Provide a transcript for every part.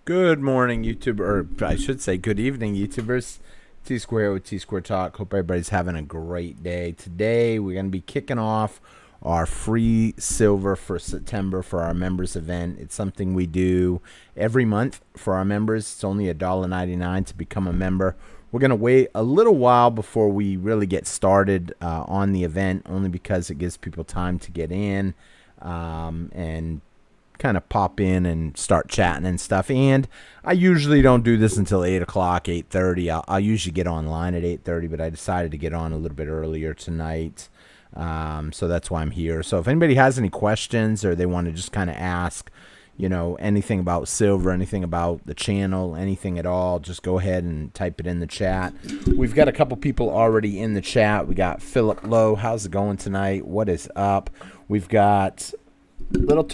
Good morning, YouTube, or I should say good evening, YouTubers. T Square with T Square Talk. Hope everybody's having a great day. Today, we're going to be kicking off our free Silver for September for our members event. It's something we do every month for our members. It's only $1.99 to become a member. We're going to wait a little while before we really get started on the event, only because it gives people time to get in and kind of pop in and start chatting and stuff. And I usually don't do this until 8 o'clock, 8:30. I'll usually get online at 8:30, but I decided to get on a little bit earlier tonight. So that's why I'm here. So if anybody has any questions or they want to just kind of ask, anything about Silver, anything about the channel, anything at all, just go ahead and type it in the chat. We've got a couple people already in the chat. We got Philip Lowe. How's it going tonight? What is up? We've got Little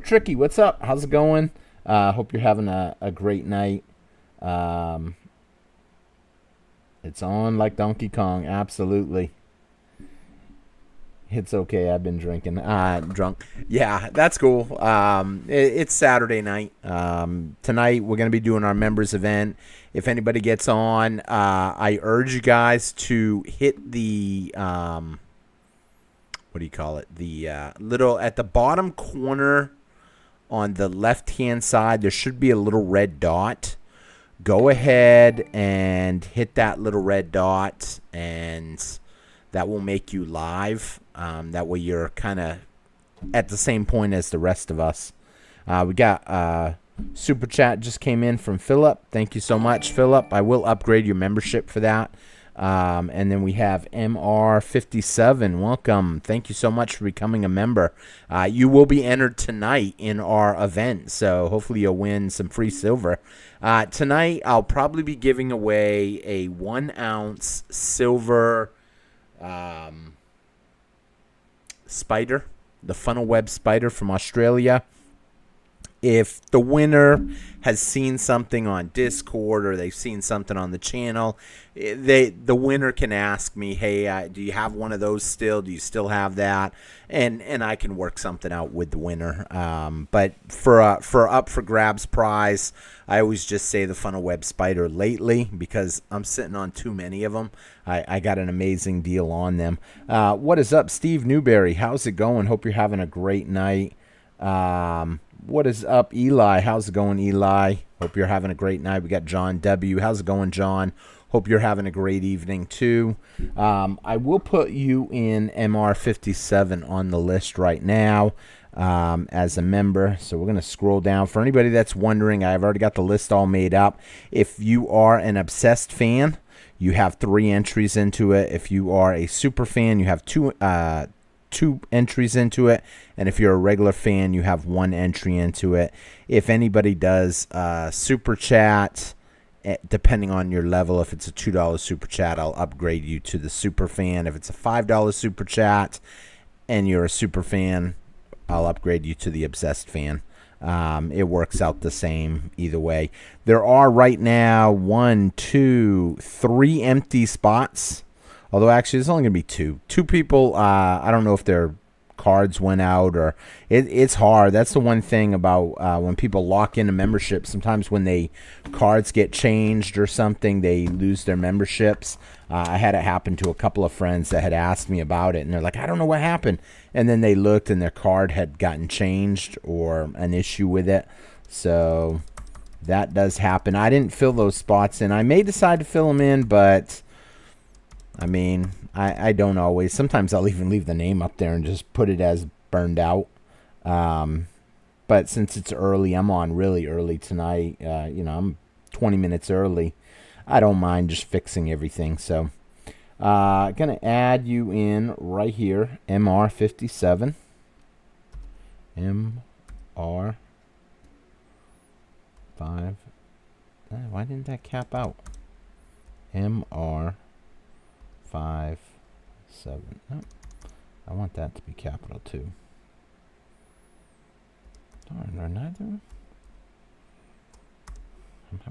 Tricky, what's up? How's it going? Hope you're having a great night. It's on like Donkey Kong, absolutely. It's okay, I've been drinking. Drunk. Yeah, that's cool. It's Saturday night. Tonight we're going to be doing our members event. If anybody gets on, I urge you guys to hit the... what do you call it? The little at the bottom corner on the left-hand side, there should be a little red dot. Go ahead and hit that little red dot, and that will make you live. That way you're kind of at the same point as the rest of us. We got super chat just came in from Philip. Thank you so much, Philip. I will upgrade your membership for that. And then we have MR57. Welcome. Thank you so much for becoming a member. You will be entered tonight in our event, so hopefully you'll win some free silver. Tonight, I'll probably be giving away a 1-ounce silver spider, the funnel web spider from Australia. If the winner has seen something on Discord or they've seen something on the channel, the winner can ask me, hey, do you have one of those still? Do you still have that? And I can work something out with the winner. But for up for grabs prize, I always just say the funnel web spider lately because I'm sitting on too many of them. I got an amazing deal on them. What is up, Steve Newberry? How's it going? Hope you're having a great night. What is up, Eli? How's it going, Eli? Hope you're having a great night. We got John W. How's it going, John? Hope you're having a great evening, too. I will put you in MR57 on the list right now as a member. So we're going to scroll down. For anybody that's wondering, I've already got the list all made up. If you are an obsessed fan, you have 3 entries into it. If you are a super fan, you have two entries into it, and if you're a regular fan, you have 1 entry into it. If anybody does super chat, depending on your level, if it's a $2 super chat, I'll upgrade you to the super fan. If it's a $5 super chat and you're a super fan, I'll upgrade you to the obsessed fan. It works out the same either way. There are right now 1, 2, 3 empty spots. Although, actually, there's only going to be 2. 2 people, I don't know if their cards went out or... It's hard. That's the one thing about when people lock into membership. Sometimes when cards get changed or something, they lose their memberships. I had it happen to a couple of friends that had asked me about it, and they're like, I don't know what happened. And then they looked, and their card had gotten changed or an issue with it. So that does happen. I didn't fill those spots in. I may decide to fill them in, but... I mean, I don't always. Sometimes I'll even leave the name up there and just put it as burned out. But since it's early, I'm on really early tonight. I'm 20 minutes early. I don't mind just fixing everything. So, going to add you in right here, MR57. MR5. Why didn't that cap out? MR 5, 7. No, I want that to be capital too. Darn, are neither.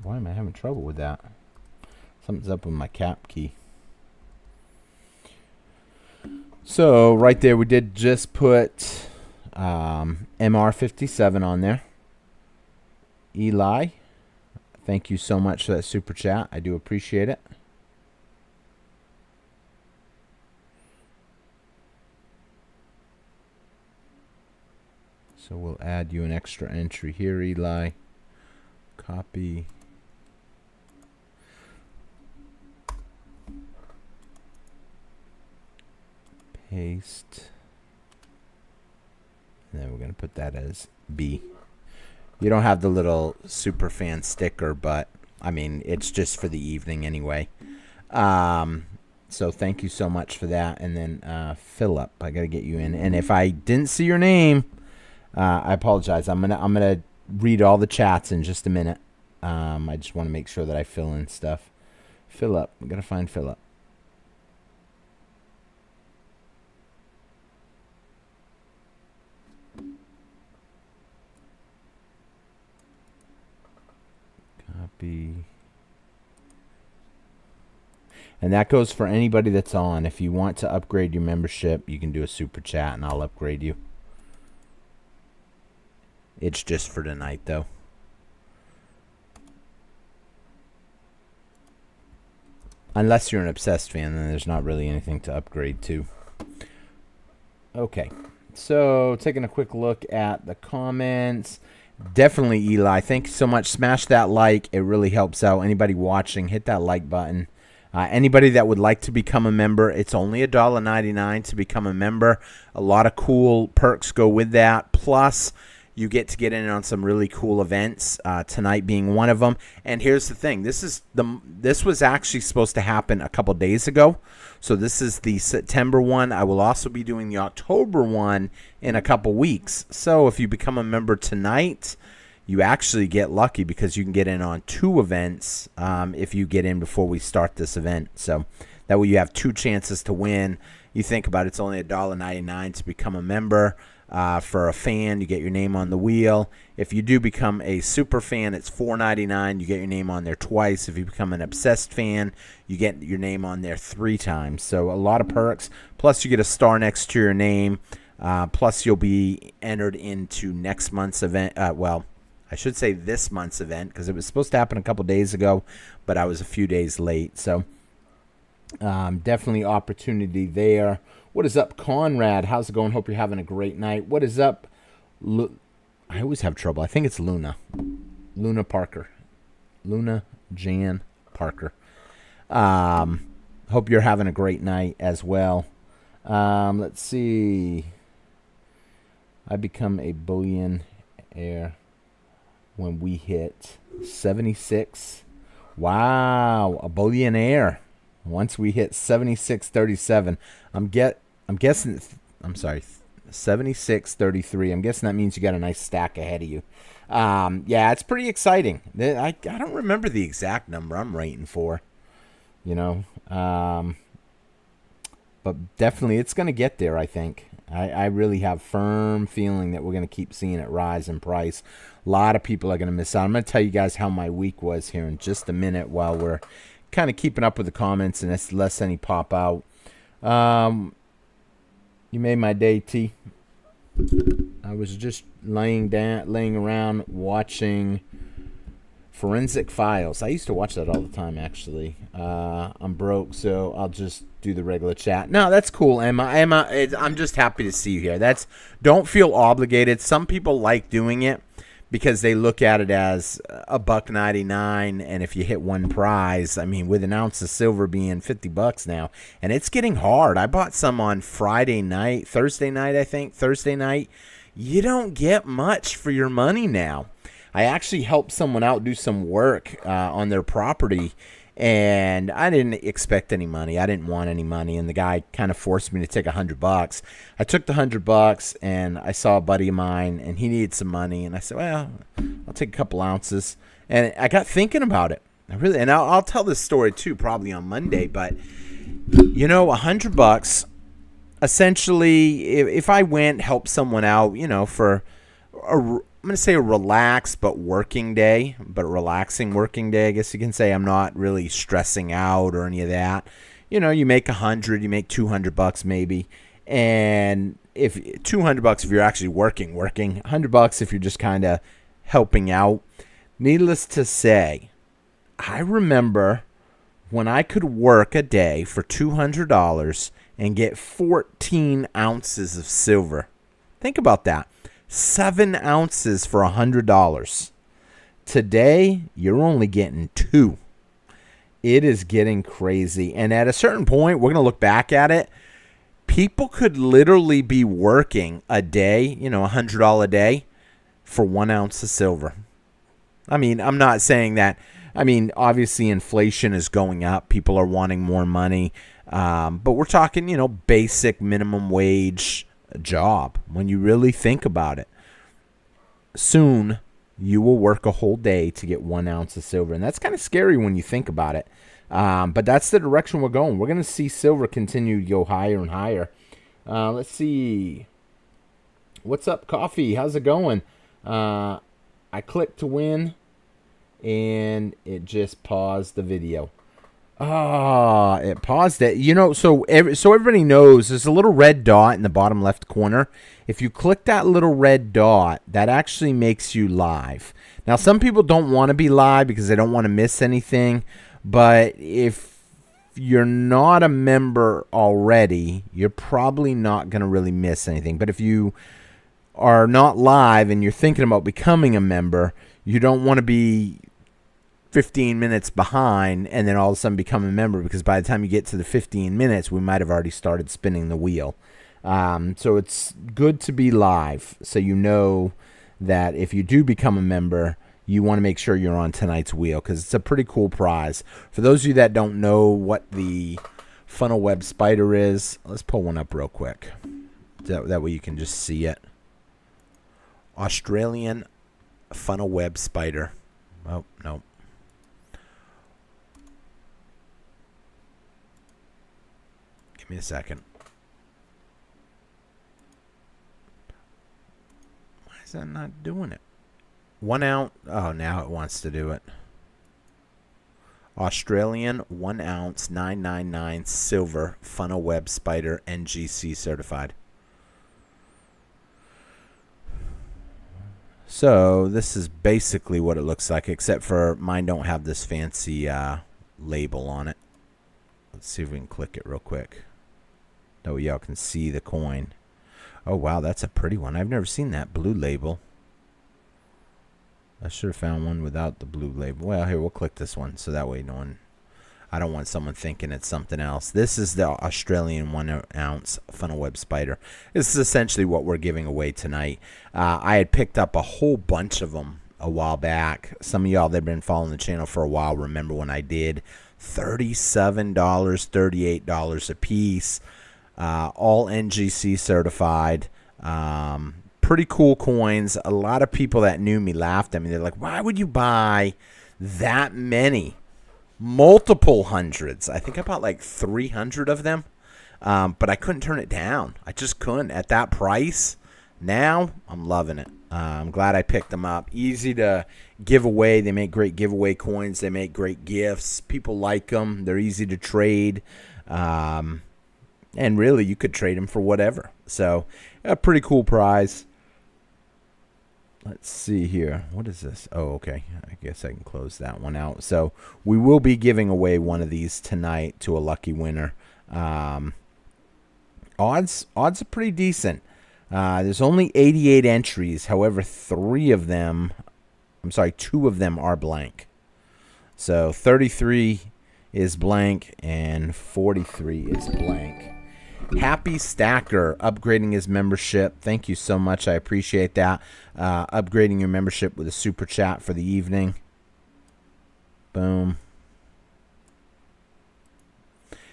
Why am I having trouble with that? Something's up with my cap key. So right there, we did just put MR57 on there. Eli, Thank you so much for that super chat. I do appreciate it. So we'll add you an extra entry here, Eli. Copy. Paste. And then we're going to put that as B. You don't have the little super fan sticker, but I mean, it's just for the evening anyway. So thank you so much for that. And then Philip, I got to get you in. And if I didn't see your name, I apologize. I'm gonna read all the chats in just a minute. I just want to make sure that I fill in stuff. Philip, we gotta find Philip. Copy. And that goes for anybody that's on. If you want to upgrade your membership, you can do a super chat and I'll upgrade you. It's just for tonight, though. Unless you're an obsessed fan, then there's not really anything to upgrade to. Okay. So, taking a quick look at the comments. Definitely, Eli. Thank you so much. Smash that like. It really helps out. Anybody watching, hit that like button. Anybody that would like to become a member, it's only $1.99 to become a member. A lot of cool perks go with that. Plus, you get to get in on some really cool events, tonight being one of them. And here's the thing. This was actually supposed to happen a couple days ago. So this is the September one. I will also be doing the October one in a couple weeks. So if you become a member tonight, you actually get lucky because you can get in on 2 events if you get in before we start this event. So that way you have 2 chances to win. You think about it, it's only $1.99 to become a member. For a fan, you get your name on the wheel. If you do become a super fan, it's $4.99. You get your name on there twice. If you become an obsessed fan, you get your name on there 3 times. So a lot of perks. Plus, you get a star next to your name. Plus, you'll be entered into next month's event. Well, I should say this month's event because it was supposed to happen a couple days ago, but I was a few days late. So definitely opportunity there. What is up, Conrad? How's it going? Hope you're having a great night. What is up? I always have trouble. I think it's Luna. Luna Parker. Luna Jan Parker. Hope you're having a great night as well. Let's see. I become a billionaire when we hit 76. Wow, a billionaire. Once we hit 76.37, I'm guessing, I'm sorry, 76.33. I'm guessing that means you got a nice stack ahead of you. Yeah, it's pretty exciting. I don't remember the exact number I'm rating for, you know. But definitely it's going to get there, I think. I really have firm feeling that we're going to keep seeing it rise in price. A lot of people are going to miss out. I'm going to tell you guys how my week was here in just a minute while we're kind of keeping up with the comments and less any pop out. You made my day, T. I was just laying around watching Forensic Files. I used to watch that all the time, actually. I'm broke, so I'll just do the regular chat. No, that's cool, Emma. I'm just happy to see you here. Don't feel obligated. Some people like doing it because they look at it as $1.99, and if you hit one prize, I mean, with an ounce of silver being $50 now, and it's getting hard. I bought some on Thursday night. You don't get much for your money now. I actually helped someone out do some work on their property, and I didn't expect any money. I didn't want any money, and the guy kind of forced me to take $100. I took the $100, and I saw a buddy of mine, and he needed some money, and I said, well, I'll take a couple ounces. And I got thinking about it. I'll tell this story too, probably on Monday, but you know, $100. Essentially, if I went help someone out, you know, for I'm going to say a relaxed but relaxing working day, I guess you can say. I'm not really stressing out or any of that. You know, you make $100, you make $200 maybe. And if $200 if you're actually working, $100 if you're just kind of helping out. Needless to say, I remember when I could work a day for $200 and get 14 ounces of silver. Think about that. 7 ounces for $100. Today, you're only getting 2. It is getting crazy. And at a certain point, we're going to look back at it. People could literally be working a day, $100 a day for 1 ounce of silver. I mean, I'm not saying that. I mean, obviously inflation is going up. People are wanting more money. But we're talking, basic minimum wage job when you really think about it. Soon, you will work a whole day to get 1 ounce of silver. And that's kind of scary when you think about it. But that's the direction we're going. We're going to see silver continue to go higher and higher. Let's see. What's up, Coffee? How's it going? I clicked to win, and it just paused the video. It paused it. So everybody knows there's a little red dot in the bottom left corner. If you click that little red dot, that actually makes you live. Now, some people don't want to be live because they don't want to miss anything. But if you're not a member already, you're probably not going to really miss anything. But if you are not live and you're thinking about becoming a member, you don't want to be 15 minutes behind and then all of a sudden become a member, because by the time you get to the 15 minutes, we might have already started spinning the wheel. So it's good to be live, so you know that if you do become a member, you want to make sure you're on tonight's wheel, because it's a pretty cool prize. For those of you that don't know what the funnel web spider is, let's pull one up real quick. That way you can just see it. Australian funnel web spider. Oh, no. Give me a second. Why is that not doing it? 1 ounce. Oh, now it wants to do it. Australian 1 ounce 999 silver funnel web spider, NGC certified. So this is basically what it looks like, except for mine don't have this fancy label on it. Let's see if we can click it real quick. That way y'all can see the coin. Oh, wow, that's a pretty one. I've never seen that blue label. I should have found one without the blue label. Well, here, we'll click this one, so that way no one... I don't want someone thinking it's something else. This is the Australian 1 ounce funnel web spider. This is essentially what we're giving away tonight. I had picked up a whole bunch of them a while back. Some of y'all that have been following the channel for a while remember when I did $37, $38 a piece. All NGC certified. Pretty cool coins. A lot of people that knew me laughed at me. They're like, why would you buy that many? Multiple hundreds. I think I bought like 300 of them. But I couldn't turn it down. I just couldn't at that price. Now, I'm loving it. I'm glad I picked them up. Easy to give away. They make great giveaway coins. They make great gifts. People like them. They're easy to trade. And really, you could trade them for whatever. So, a pretty cool prize. Let's see here. What is this? Oh, okay. I guess I can close that one out. So, we will be giving away one of these tonight to a lucky winner. Odds are pretty decent. There's only 88 entries. However, 2 of them are blank. So, 33 is blank and 43 is blank. Happy Stacker upgrading his membership. Thank you so much. I appreciate that. Upgrading your membership with a super chat for the evening. Boom.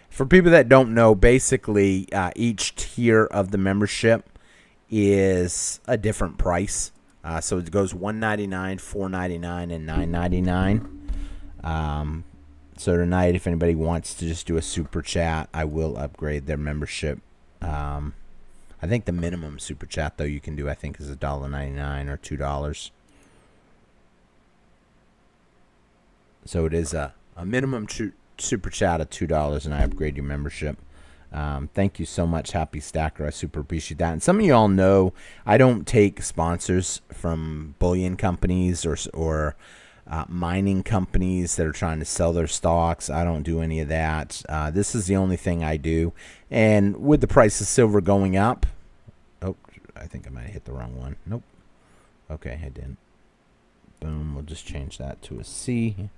For people that don't know, basically each tier of the membership is a different price. So it goes $199, $499, and $999. So tonight, if anybody wants to just do a super chat, I will upgrade their membership. I think the minimum super chat, though, you can do, I think, is $1.99 or $2. So it is a minimum super chat of $2, and I upgrade your membership. Thank you so much, Happy Stacker. I super appreciate that. And some of y'all know I don't take sponsors from bullion companies or mining companies that are trying to sell their stocks. I don't do any of that. This is the only thing I do. And with the price of silver going up, oh, I think I might have hit the wrong one. Nope. Okay, I didn't. Boom, we'll just change that to a C.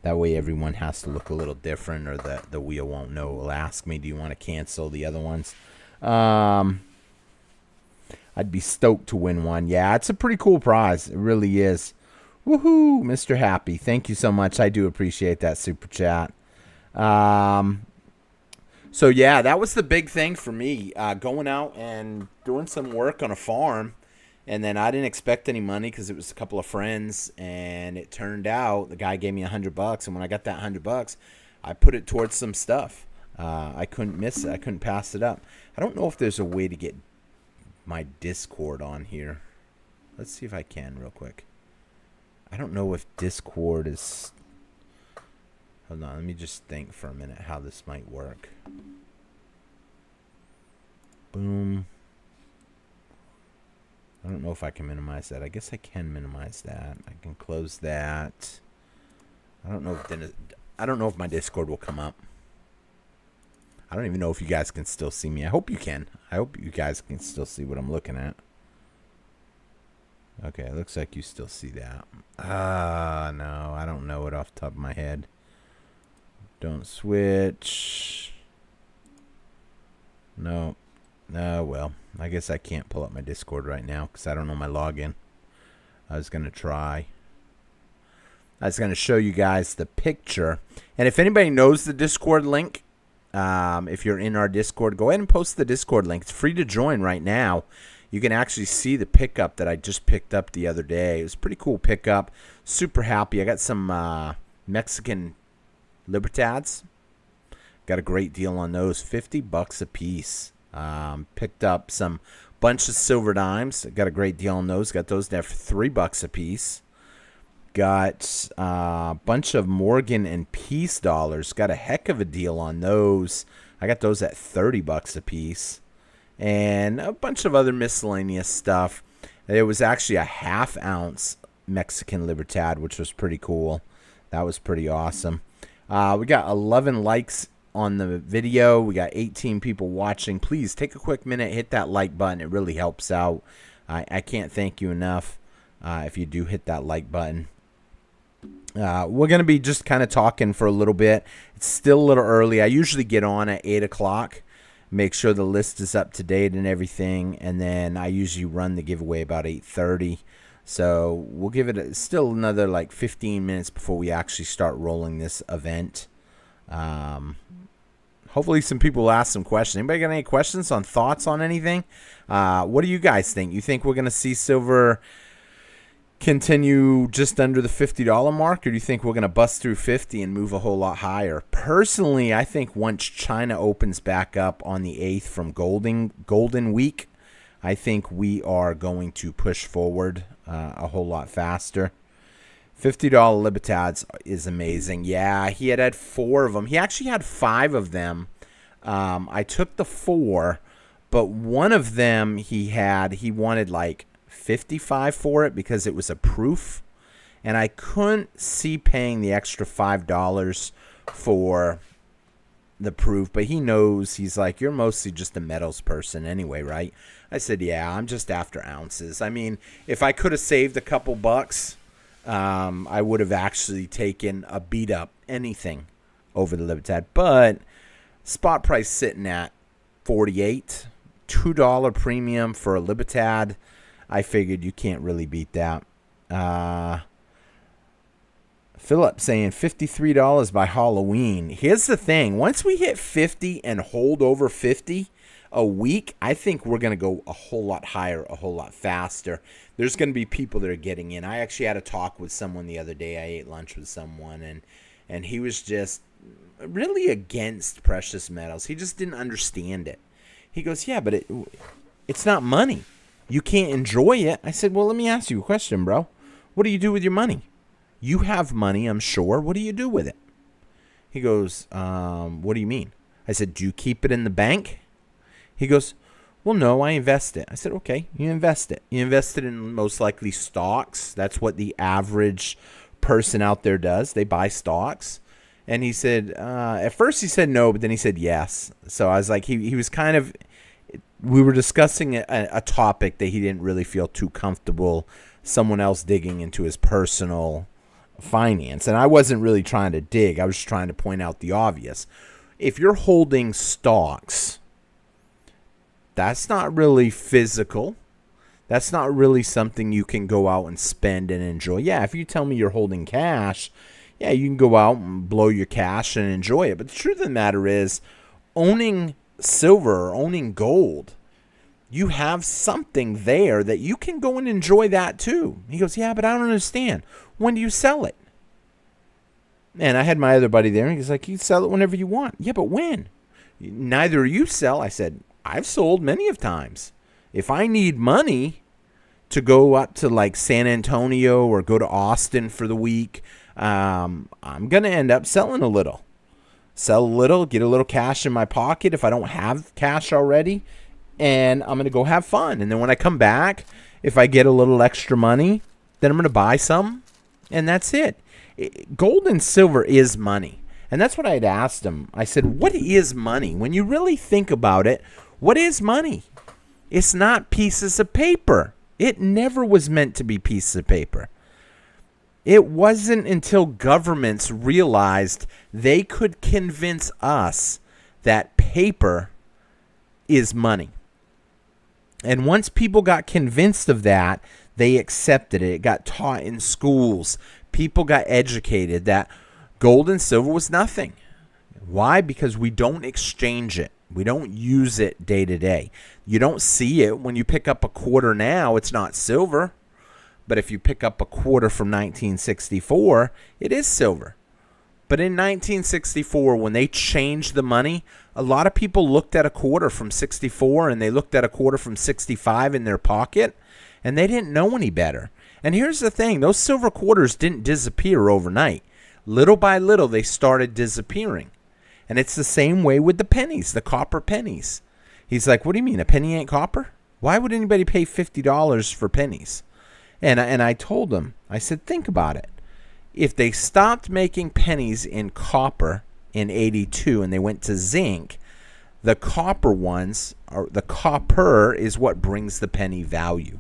That way everyone has to look a little different, or the wheel won't know. It will ask me, do you want to cancel the other ones? I'd be stoked to win one. Yeah, it's a pretty cool prize. It really is. Woohoo, Mr. Happy. Thank you so much. I do appreciate that super chat. So, yeah, that was the big thing for me, going out and doing some work on a farm. And then I didn't expect any money because it was a couple of friends. And it turned out the guy gave me $100. And when I got that $100, I put it towards some stuff. I couldn't miss it. I couldn't pass it up. I don't know if there's a way to get my Discord on here. Let's see if I can real quick. I don't know if Discord is... Hold on, let me just think for a minute how this might work. Boom. I don't know if I can minimize that. I guess I can minimize that. I can close that. I don't know if my Discord will come up. I don't even know if you guys can still see me. I hope you can. I hope you guys can still see what I'm looking at. Okay, it looks like you still see that. No, I don't know it off the top of my head. Don't switch. No. Well, I guess I can't pull up my Discord right now because I don't know my login. I was going to try. I was going to show you guys the picture. And if anybody knows the Discord link, if you're in our Discord, go ahead and post the Discord link. It's free to join right now. You can actually see the pickup that I just picked up the other day. It was a pretty cool pickup. Super happy. I got some Mexican Libertads. Got a great deal on those. $50 a piece. Picked up some bunch of silver dimes. Got a great deal on those. Got those there for $3 a piece. Got a bunch of Morgan and Peace dollars. Got a heck of a deal on those. I got those at $30 a piece. And a bunch of other miscellaneous stuff. There was actually a ½ ounce Mexican Libertad, which was pretty cool. That was pretty awesome. We got 11 likes on the video. We got 18 people watching. Please take a quick minute, hit that like button. It really helps out. I can't thank you enough if you do hit that like button. We're going to be just kind of talking for a little bit. It's still a little early. I usually get on at 8 o'clock. Make sure the list is up to date and everything, and then I usually run the giveaway about 8:30. So we'll give it still another like 15 minutes before we actually start rolling this event. Hopefully some people will ask some questions. Anybody got any questions on thoughts on anything? What do you guys think? You think we're going to see silver continue just under the $50 mark, or do you think we're going to bust through 50 and move a whole lot higher? Personally, I think once China opens back up on the 8th from Golden Week, I think we are going to push forward a whole lot faster. $50 Libertads is amazing. Yeah, he had 4 of them. He actually had 5 of them. I took the 4, but one of them he wanted like 55 for it because it was a proof, and I couldn't see paying the extra $5 for the proof, but he knows. He's like, you're mostly just a metals person anyway, right? I said, yeah, I'm just after ounces. I mean, if I could have saved a couple bucks, I would have actually taken a beat up anything over the Libertad, but spot price sitting at 48, $2 premium for a Libertad. I figured you can't really beat that. Philip saying $53 by Halloween. Here's the thing. Once we hit 50 and hold over 50 a week, I think we're going to go a whole lot higher, a whole lot faster. There's going to be people that are getting in. I actually had a talk with someone the other day. I ate lunch with someone, and he was just really against precious metals. He just didn't understand it. He goes, yeah, but it's not money. You can't enjoy it. I said, well, let me ask you a question, bro. What do you do with your money? You have money, I'm sure. What do you do with it? He goes, what do you mean? I said, do you keep it in the bank? He goes, well, no, I invest it. I said, okay, you invest it. You invest it in most likely stocks. That's what the average person out there does. They buy stocks. And he said, at first he said no, but then he said yes. So I was like, he was kind of, we were discussing a topic that he didn't really feel too comfortable someone else digging into his personal finance. And I wasn't really trying to dig. I was just trying to point out the obvious. If you're holding stocks, that's not really physical. That's not really something you can go out and spend and enjoy. Yeah, if you tell me you're holding cash, yeah, you can go out and blow your cash and enjoy it. But the truth of the matter is, owning silver or owning gold, you have something there that you can go and enjoy that too. He goes, yeah, but I don't understand. When do you sell it? And I had my other buddy there, and he's like, you sell it whenever you want. Yeah, but when? Neither you sell. I said, I've sold many of times. If I need money to go up to like San Antonio or go to Austin for the week, I'm going to end up selling a little. Sell a little, get a little cash in my pocket if I don't have cash already, and I'm going to go have fun. And then when I come back, if I get a little extra money, then I'm going to buy some, and that's it. Gold and silver is money. And that's what I had asked him. I said, what is money? When you really think about it, what is money? It's not pieces of paper. It never was meant to be pieces of paper. It wasn't until governments realized they could convince us that paper is money. And once people got convinced of that, they accepted it. It got taught in schools. People got educated that gold and silver was nothing. Why? Because we don't exchange it. We don't use it day to day. You don't see it. When you pick up a quarter now, it's not silver. But if you pick up a quarter from 1964, it is silver. But in 1964, when they changed the money, a lot of people looked at a quarter from 64 and they looked at a quarter from 65 in their pocket, and they didn't know any better. And here's the thing. Those silver quarters didn't disappear overnight. Little by little, they started disappearing. And it's the same way with the pennies, the copper pennies. He's like, what do you mean, a penny ain't copper? Why would anybody pay $50 for pennies? And I told him, I said, think about it. If they stopped making pennies in copper in 82 and they went to zinc, the copper ones, or the copper is what brings the penny value.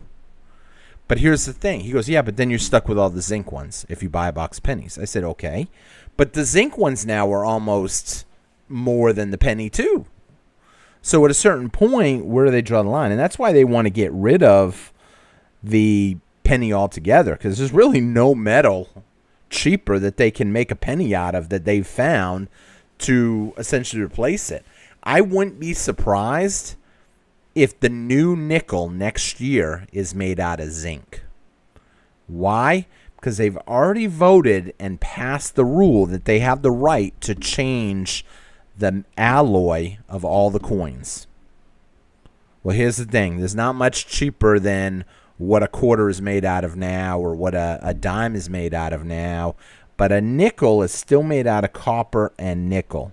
But here's the thing. He goes, yeah, but then you're stuck with all the zinc ones if you buy a box of pennies. I said, okay. But the zinc ones now are almost more than the penny too. So at a certain point, where do they draw the line? And that's why they want to get rid of the penny altogether, because there's really no metal cheaper that they can make a penny out of that they've found to essentially replace it. I wouldn't be surprised if the new nickel next year is made out of zinc. Why? Because they've already voted and passed the rule that they have the right to change the alloy of all the coins. Well, here's the thing. There's not much cheaper than what a quarter is made out of now or what a dime is made out of now. But a nickel is still made out of copper and nickel.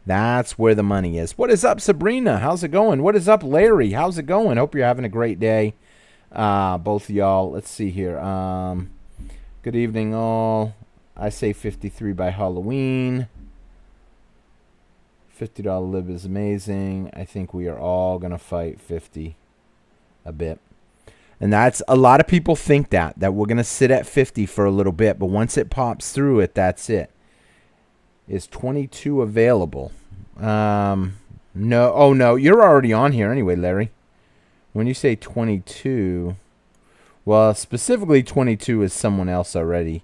That's where the money is. What is up, Sabrina? How's it going? What is up, Larry? How's it going? Hope you're having a great day. Both of y'all. Let's see here. Good evening, all. I say 53 by Halloween. $50 lib is amazing. I think we are all going to fight 50 a bit. And that's, a lot of people think that we're going to sit at 50 for a little bit, but once it pops through it, that's it. Is 22 available? No. Oh, no. You're already on here anyway, Larry. When you say 22, well, specifically 22 is someone else already.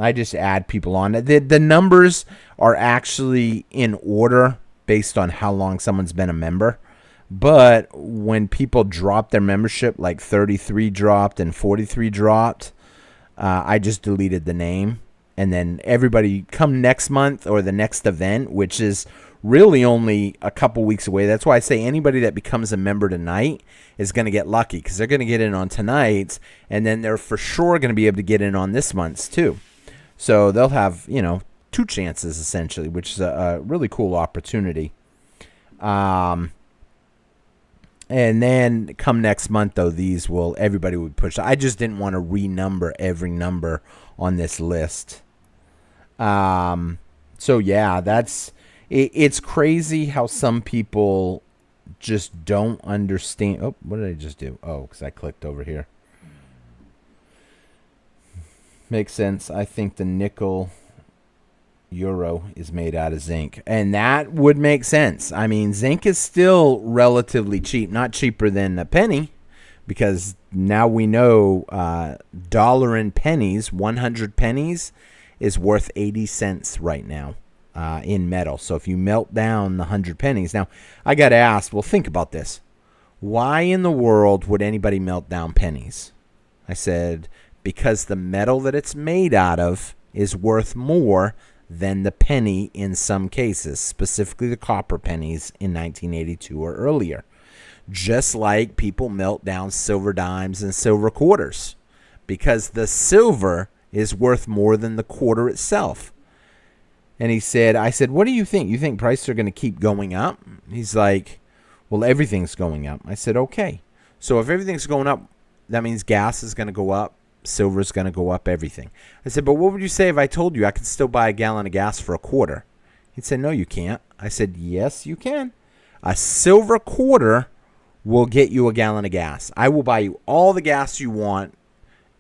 I just add people on. The numbers are actually in order based on how long someone's been a member. But when people drop their membership, like 33 dropped and 43 dropped, I just deleted the name. And then everybody come next month or the next event, which is really only a couple weeks away. That's why I say anybody that becomes a member tonight is going to get lucky, because they're going to get in on tonight's, and then they're for sure going to be able to get in on this month's too. So they'll have, two chances essentially, which is a really cool opportunity. And And then come next month, though, everybody would push. I just didn't want to renumber every number on this list. So yeah, it's crazy how some people just don't understand. Oh, what did I just do? Oh, because I clicked over here. Makes sense. I think the nickel euro is made out of zinc, and that would make sense. I mean, zinc is still relatively cheap, not cheaper than a penny, because now we know dollar and pennies, 100 pennies is worth 80 cents right now in metal. So if you melt down the 100 pennies, now I got asked, well, think about this. Why in the world would anybody melt down pennies? I said, because the metal that it's made out of is worth more than the penny in some cases, specifically the copper pennies in 1982 or earlier. Just like people melt down silver dimes and silver quarters, because the silver is worth more than the quarter itself. And I said, what do you think? You think prices are going to keep going up? He's like, well, everything's going up. I said, okay. So if everything's going up, that means gas is going to go up. Silver is going to go up, everything. I said, but what would you say if I told you I could still buy a gallon of gas for a quarter? He'd say, no, you can't. I said, yes, you can. A silver quarter will get you a gallon of gas. I will buy you all the gas you want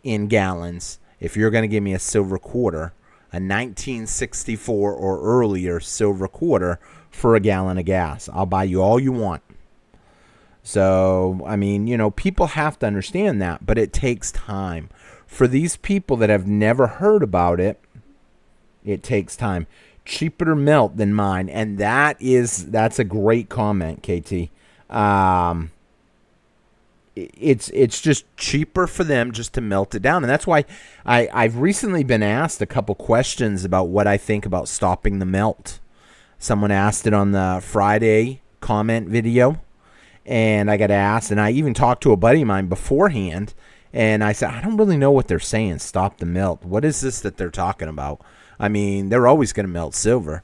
in gallons if you're going to give me a silver quarter, a 1964 or earlier silver quarter for a gallon of gas. I'll buy you all you want. So, I mean, people have to understand that, but it takes time. For these people that have never heard about it, it takes time. Cheaper to melt than mine, and that's a great comment, KT. It's just cheaper for them just to melt it down, and that's why I've recently been asked a couple questions about what I think about stopping the melt. Someone asked it on the Friday comment video, and I got asked, and I even talked to a buddy of mine beforehand. And I said, I don't really know what they're saying, stop the melt. What is this that they're talking about? I mean, they're always going to melt silver.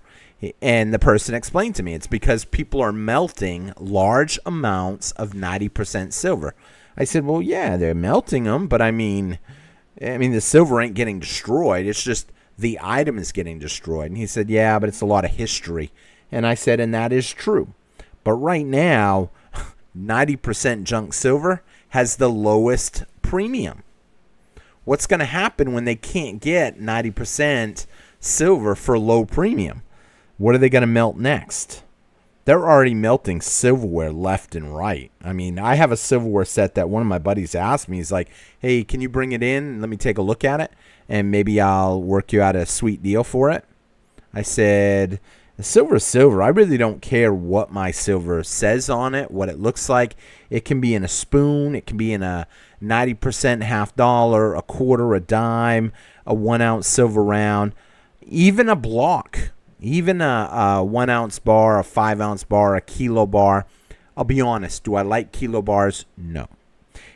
And the person explained to me, it's because people are melting large amounts of 90% silver. I said, well, yeah, they're melting them, but I mean, the silver ain't getting destroyed. It's just the item is getting destroyed. And he said, yeah, but it's a lot of history. And I said, and that is true. But right now, 90% junk silver has the lowest premium. What's going to happen when they can't get 90% silver for low premium? What are they going to melt next? They're already melting silverware left and right. I mean, I have a silverware set that one of my buddies asked me. He's like, hey, can you bring it in and let me take a look at it? And maybe I'll work you out a sweet deal for it. I said, silver is silver. I really don't care what my silver says on it, what it looks like. It can be in a spoon. It can be in a 90% half dollar, a quarter, a dime, a 1 ounce silver round, even a block, even a 1 ounce bar, a 5 ounce bar, a kilo bar. I'll be honest. Do I like kilo bars? No.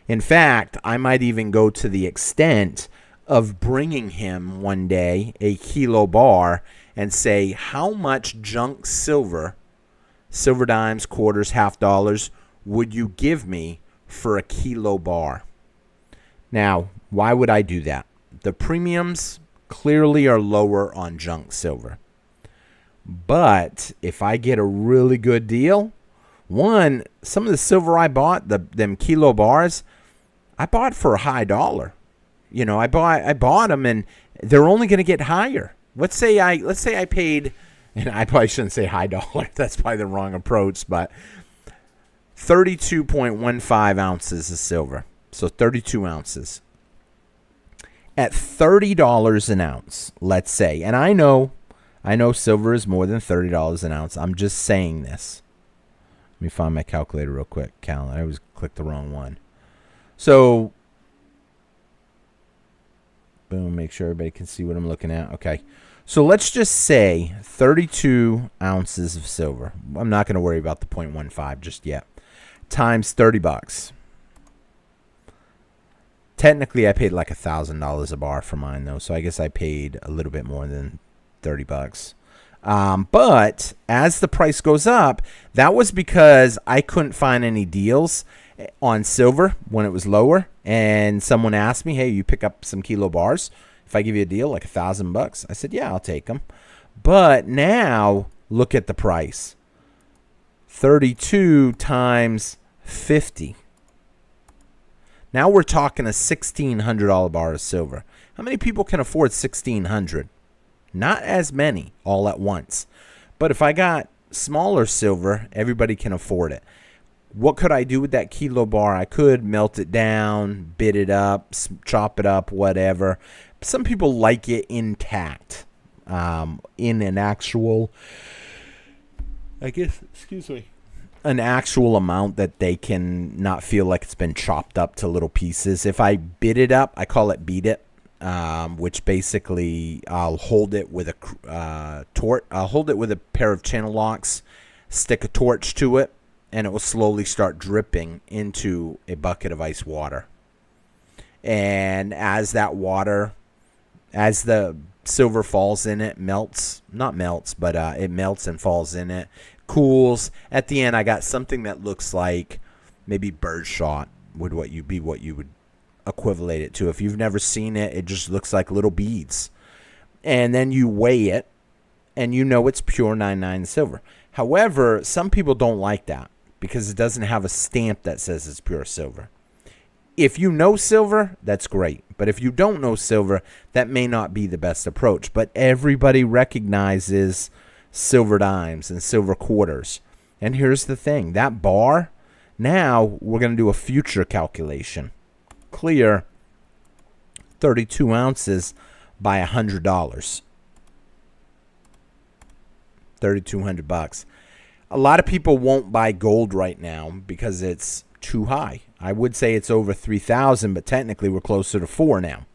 In fact, I might even go to the extent of bringing him one day a kilo bar and say, how much junk silver, silver dimes, quarters, half dollars, would you give me for a kilo bar? Now, why would I do that? The premiums clearly are lower on junk silver. But if I get a really good deal, one, some of the silver I bought, them kilo bars, I bought for a high dollar. I bought them, and they're only going to get higher. Let's say I paid, and I probably shouldn't say high dollar. That's probably the wrong approach, but 32.15 ounces of silver. So 32 ounces. At $30 an ounce, let's say, and I know silver is more than $30 an ounce. I'm just saying this. Let me find my calculator real quick. I always clicked the wrong one. So, boom, make sure everybody can see what I'm looking at. Okay. So let's just say 32 ounces of silver. I'm not going to worry about the 0.15 just yet. Times $30. Technically, I paid like $1,000 a bar for mine, though, so I guess I paid a little bit more than $30. But as the price goes up, that was because I couldn't find any deals on silver when it was lower. And someone asked me, hey, you pick up some kilo bars if I give you a deal like $1,000? I said, yeah, I'll take them. But now look at the price. 32 times 50. Now we're talking a $1,600 bar of silver. How many people can afford $1,600? Not as many all at once. But if I got smaller silver, everybody can afford it. What could I do with that kilo bar? I could melt it down, bit it up, chop it up, whatever. Some people like it intact, in an actual, an actual amount that they can not feel like it's been chopped up to little pieces. If I bit it up, I call it beat it, which basically I'll hold it with a torch. I'll hold it with a pair of channel locks, stick a torch to it, and it will slowly start dripping into a bucket of ice water. And as that water, as the silver falls in it, melts, not melts, but it melts and falls in it, cools. At the end, I got something that looks like maybe birdshot would what you would equivalent it to. If you've never seen it, it just looks like little beads. And then you weigh it, and you know it's pure 99 silver. However, some people don't like that because it doesn't have a stamp that says it's pure silver. If you know silver, that's great. But if you don't know silver, that may not be the best approach. But everybody recognizes silver dimes and silver quarters. And here's the thing. That bar, now we're going to do a future calculation. Clear 32 ounces by $100. $3,200. A lot of people won't buy gold right now because it's too high. I would say it's over 3,000, but technically we're closer to 4 now.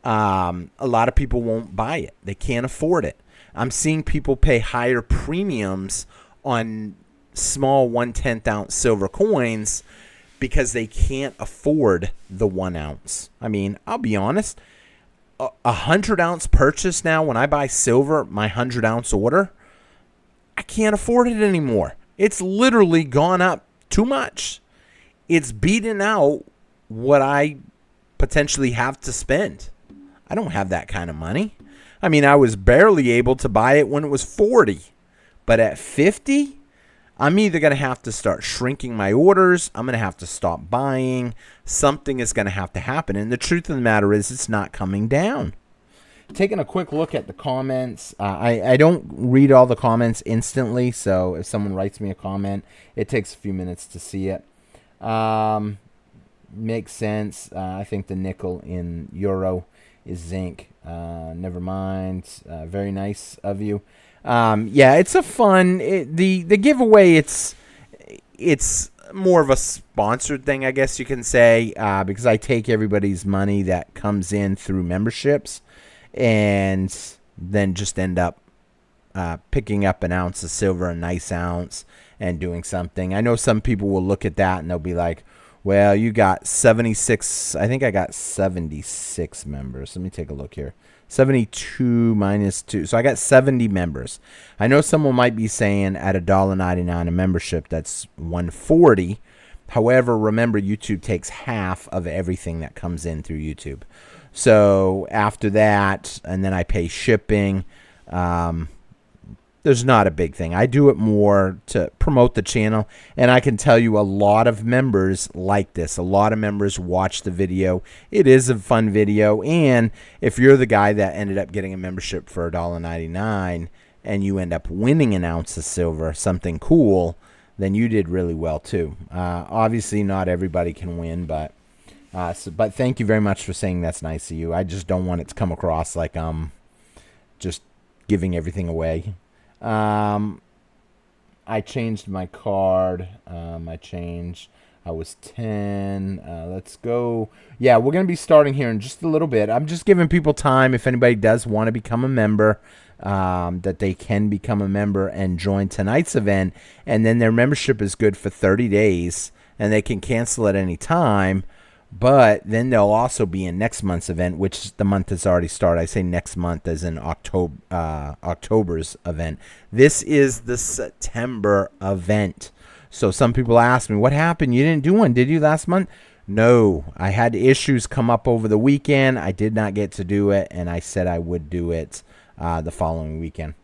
A lot of people won't buy it. They can't afford it. I'm seeing people pay higher premiums on small 1/10 ounce silver coins because they can't afford the 1 ounce. I mean, I'll be honest. A 100 ounce purchase now, when I buy silver, my 100 ounce order, I can't afford it anymore. It's literally gone up too much. It's beaten out what I potentially have to spend. I don't have that kind of money. I mean, I was barely able to buy it when it was 40. But at 50, I'm either going to have to start shrinking my orders. I'm going to have to stop buying. Something is going to have to happen. And the truth of the matter is it's not coming down. Taking a quick look at the comments. I don't read all the comments instantly. So if someone writes me a comment, it takes a few minutes to see it. Makes sense. I think the nickel in euro is zinc. Never mind. Very nice of you. Yeah, it's a fun. The giveaway. It's more of a sponsored thing, I guess you can say, because I take everybody's money that comes in through memberships, and then just end up picking up an ounce of silver, a nice ounce, and doing something. I know some people will look at that and they'll be like, well, you got 76. I think I got 76 members. Let me take a look here. 72 minus 2. So I got 70 members. I know someone might be saying at $1.99 a membership, that's $140. However, remember, YouTube takes half of everything that comes in through YouTube. So after that, and then I pay shipping, there's not a big thing. I do it more to promote the channel, and I can tell you a lot of members like this. A lot of members watch the video. It is a fun video, and if you're the guy that ended up getting a membership for $1.99 and you end up winning an ounce of silver, something cool, then you did really well too. Obviously, not everybody can win, but thank you very much for saying that's nice of you. I just don't want it to come across like I'm just giving everything away. I changed my card. I was 10. Let's go. Yeah, we're going to be starting here in just a little bit. I'm just giving people time, if anybody does want to become a member, that they can become a member and join tonight's event. And then their membership is good for 30 days, and they can cancel at any time. But then they'll also be in next month's event, which the month has already started. I say next month as in October's event. This is the September event. So some people ask me, what happened? You didn't do one, did you, last month? No, I had issues come up over the weekend. I did not get to do it, and I said I would do it the following weekend.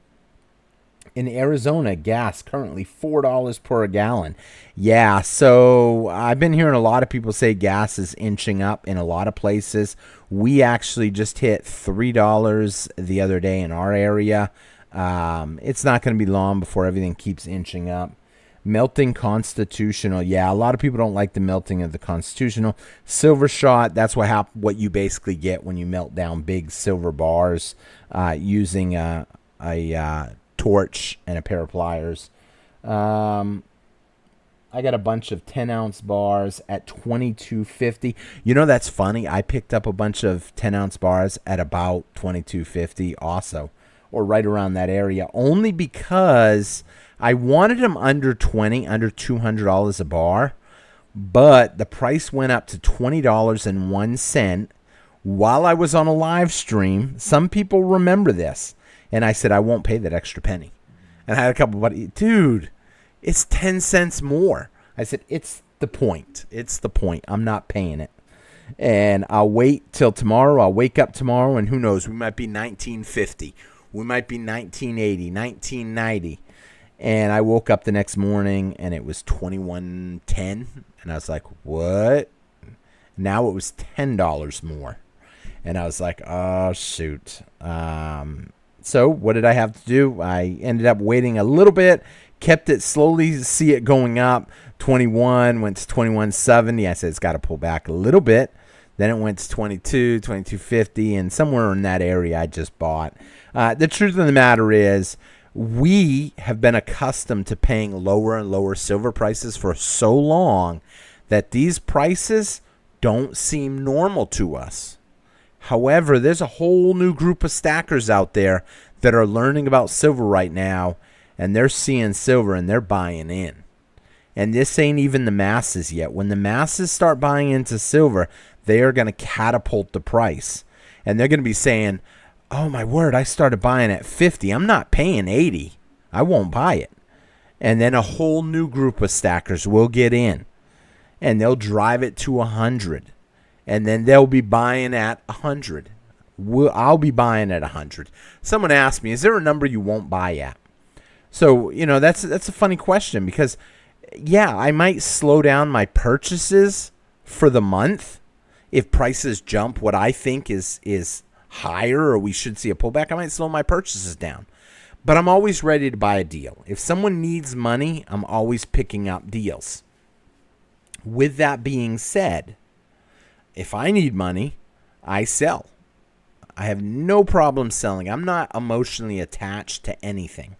In Arizona, gas currently $4 per gallon. Yeah, so I've been hearing a lot of people say gas is inching up in a lot of places. We actually just hit $3 the other day in our area. It's not going to be long before everything keeps inching up. Melting Constitutional. Yeah, a lot of people don't like the melting of the Constitutional. Silver shot, that's what you basically get when you melt down big silver bars using a torch and a pair of pliers. I got a bunch of 10-ounce bars at $22.50. You know, that's funny. I picked up a bunch of 10-ounce bars at about $22.50 also, or right around that area, only because I wanted them under $200 a bar, but the price went up to $20.01 while I was on a live stream. Some people remember this. And I said, I won't pay that extra penny. And I had a couple of buddies, dude, it's 10 cents more. I said, it's the point. It's the point. I'm not paying it. And I'll wait till tomorrow. I'll wake up tomorrow, and who knows, we might be 1950. We might be 1980, 1990. And I woke up the next morning, and it was $21.10. And I was like, what? Now it was $10 more. And I was like, oh, shoot. So what did I have to do? I ended up waiting a little bit, kept it slowly, see it going up. 21 went to 21.70. I said it's got to pull back a little bit. Then it went to 22, 22.50, and somewhere in that area I just bought. The truth of the matter is we have been accustomed to paying lower and lower silver prices for so long that these prices don't seem normal to us. However, there's a whole new group of stackers out there that are learning about silver right now, and they're seeing silver and they're buying in. And this ain't even the masses yet. When the masses start buying into silver, they are going to catapult the price. And they're going to be saying, oh my word, I started buying at 50. I'm not paying 80. I won't buy it. And then a whole new group of stackers will get in, and they'll drive it to 100. And then they'll be buying at 100. I'll be buying at 100. Someone asked me, is there a number you won't buy at? So, you know, that's a funny question because, yeah, I might slow down my purchases for the month if prices jump what I think is higher, or we should see a pullback. I might slow my purchases down. But I'm always ready to buy a deal. If someone needs money, I'm always picking up deals. With that being said, if I need money, I sell. I have no problem selling. I'm not emotionally attached to anything.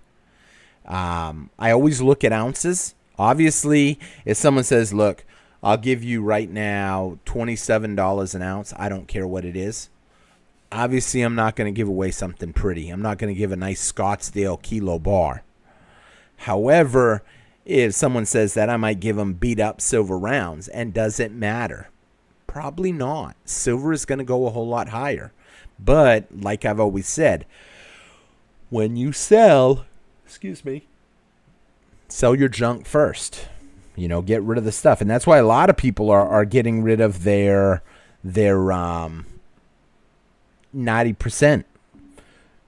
I always look at ounces. Obviously, if someone says, look, I'll give you right now $27 an ounce, I don't care what it is. Obviously, I'm not going to give away something pretty. I'm not going to give a nice Scottsdale kilo bar. However, if someone says that, I might give them beat up silver rounds. And does it matter? Probably not. Silver is going to go a whole lot higher. But like I've always said, when you sell, sell your junk first. You know, get rid of the stuff. And that's why a lot of people are getting rid of their 90%.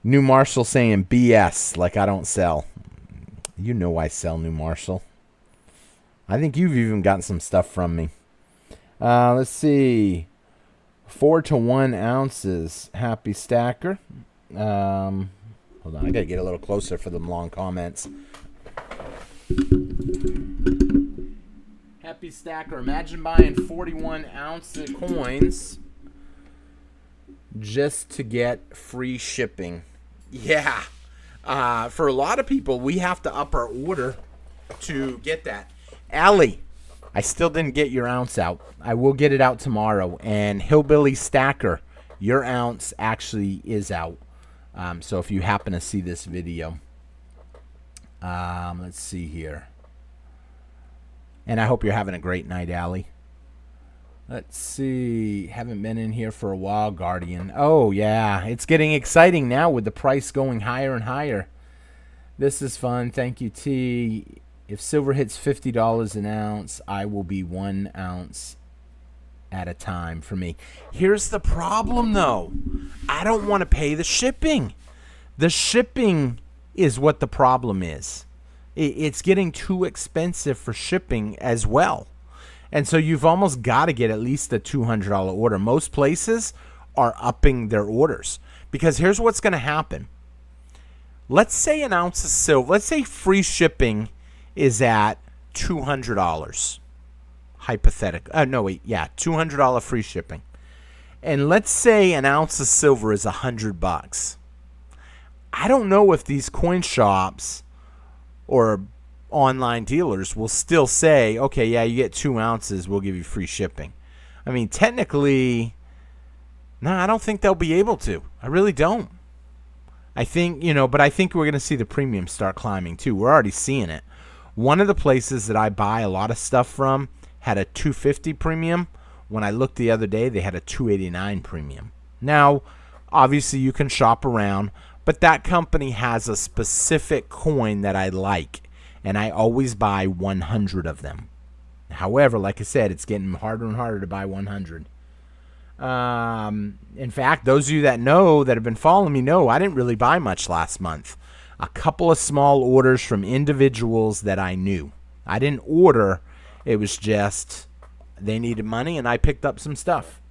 New Marshall saying BS, like I don't sell. You know I sell, New Marshall. I think you've even gotten some stuff from me. Let's see. 4 to 1 ounces. Happy Stacker. Hold on. I got to get a little closer for them long comments. Happy Stacker. Imagine buying 41 ounce coins just to get free shipping. Yeah. For a lot of people, we have to up our order to get that. Allie, I still didn't get your ounce out. I will get it out tomorrow. And Hillbilly Stacker, your ounce actually is out. So if you happen to see this video. Let's see here. And I hope you're having a great night, Allie. Let's see. Haven't been in here for a while, Guardian. Oh, yeah. It's getting exciting now with the price going higher and higher. This is fun. Thank you, T. If silver hits $50 an ounce, I will be 1 ounce at a time for me. Here's the problem, though. I don't want to pay the shipping. The shipping is what the problem is. It's getting too expensive for shipping as well. And so you've almost got to get at least a $200 order. Most places are upping their orders because here's what's going to happen. Let's say an ounce of silver, let's say free shipping is at $200. Hypothetical. No, wait. Yeah, $200 free shipping. And let's say an ounce of silver is $100. I don't know if these coin shops or online dealers will still say, okay, yeah, you get 2 ounces, we'll give you free shipping. I mean, technically, no, I don't think they'll be able to. I really don't. I think, but I think we're going to see the premium start climbing too. We're already seeing it. One of the places that I buy a lot of stuff from had a $250 premium. When I looked the other day, they had a $289 premium. Now, obviously, you can shop around, but that company has a specific coin that I like. And I always buy 100 of them. However, like I said, it's getting harder and harder to buy 100. In fact, those of you that know, that have been following me, know I didn't really buy much last month. A couple of small orders from individuals that I knew. I didn't order. It was just they needed money, and I picked up some stuff.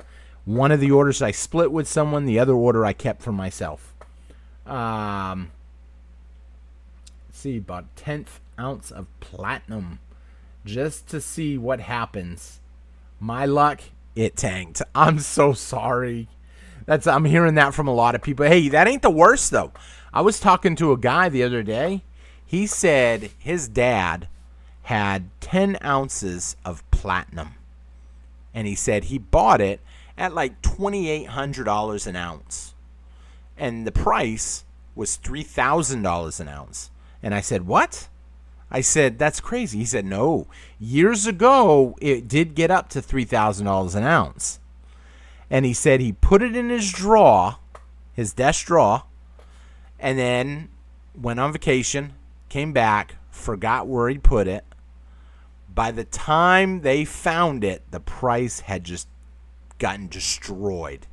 One of the orders I split with someone. The other order I kept for myself. Let's see, about 10th ounce of platinum just to see what happens. My luck, it tanked. I'm so sorry. I'm hearing that from a lot of people. Hey, that ain't the worst though. I was talking to a guy the other day. He said his dad had 10 ounces of platinum. And he said he bought it at like $2,800 an ounce. And the price was $3,000 an ounce. And I said, what? I said, that's crazy. He said, no. Years ago, it did get up to $3,000 an ounce. And he said he put it in his drawer, his desk drawer, and then went on vacation, came back, forgot where he put it. By the time they found it, the price had just gotten destroyed.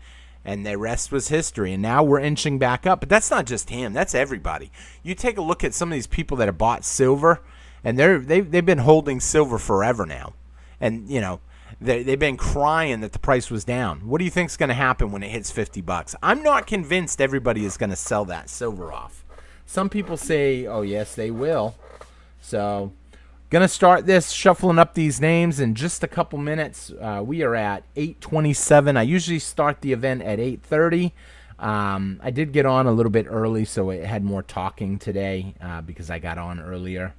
And the rest was history. And now we're inching back up. But that's not just him. That's everybody. You take a look at some of these people that have bought silver, and they've been holding silver forever now. And, they've been crying that the price was down. What do you think is going to happen when it hits $50? I'm not convinced everybody is going to sell that silver off. Some people say, oh, yes, they will. So, going to start this, shuffling up these names in just a couple minutes. We are at 8:27. I usually start the event at 8:30. I did get on a little bit early, so it had more talking today because I got on earlier.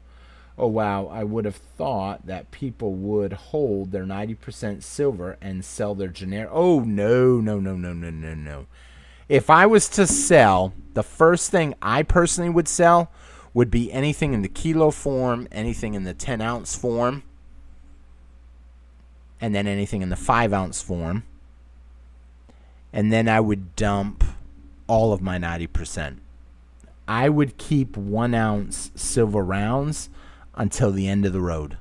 Oh, wow. I would have thought that people would hold their 90% silver and sell their generic. Oh, no. If I was to sell, the first thing I personally would sell would be anything in the kilo form, anything in the 10-ounce form, and then anything in the 5-ounce form. And then I would dump all of my 90%. I would keep 1-ounce silver rounds until the end of the road.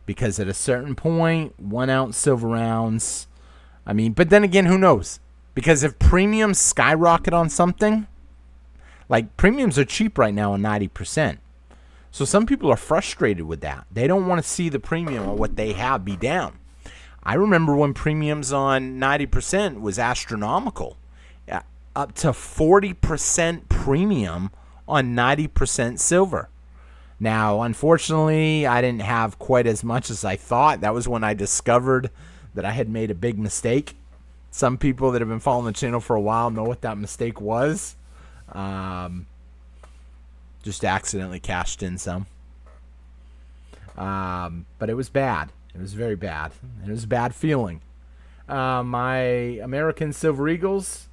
Because at a certain point, 1-ounce silver rounds, but then again, who knows? Because if premiums skyrocket on something, like premiums are cheap right now on 90%. So some people are frustrated with that. They don't want to see the premium on what they have be down. I remember when premiums on 90% was astronomical. Up to 40% premium on 90% silver. Now, unfortunately, I didn't have quite as much as I thought. That was when I discovered that I had made a big mistake. Some people that have been following the channel for a while know what that mistake was. Just accidentally cashed in some. But it was bad. It was very bad. It was a bad feeling. My American Silver Eagles.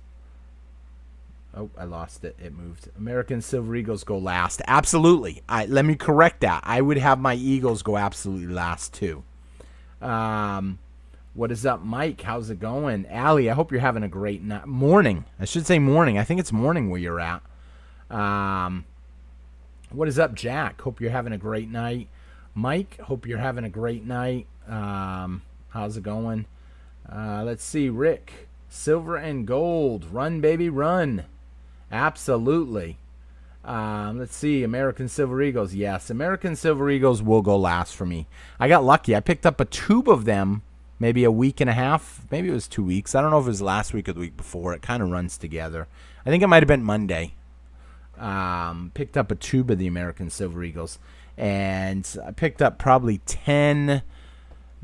Oh, I lost it. It moved. American Silver Eagles go last. Absolutely. Let me correct that. I would have my Eagles go absolutely last too. What is up, Mike? How's it going? Allie, I hope you're having a great morning. I should say morning. I think it's morning where you're at. What is up, Jack? Hope you're having a great night. Mike, hope you're having a great night. How's it going? Let's see, Rick. Silver and gold. Run, baby, run. Absolutely. Let's see, American Silver Eagles. Yes, American Silver Eagles will go last for me. I got lucky. I picked up a tube of them maybe a week and a half. Maybe it was 2 weeks. I don't know if it was last week or the week before. It kind of runs together. I think it might have been Monday. Picked up a tube of the American Silver Eagles. And I picked up probably 10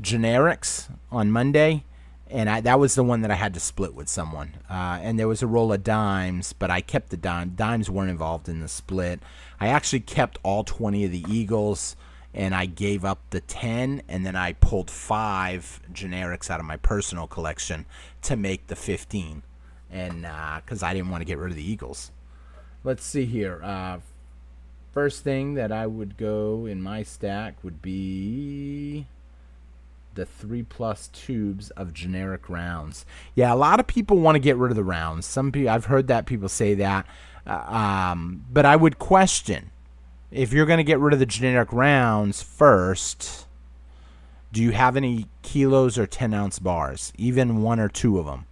generics on Monday. And that was the one that I had to split with someone. And there was a roll of dimes, but I kept the dime. Dimes weren't involved in the split. I actually kept all 20 of the Eagles, and I gave up the 10, and then I pulled 5 generics out of my personal collection to make the 15, and because I didn't want to get rid of the Eagles. Let's see here. First thing that I would go in my stack would be the 3+ tubes of generic rounds. Yeah, a lot of people want to get rid of the rounds. Some people, I've heard that people say that, but I would question, if you're going to get rid of the generic rounds first, do you have any kilos or 10-ounce bars, even 1 or 2 of them?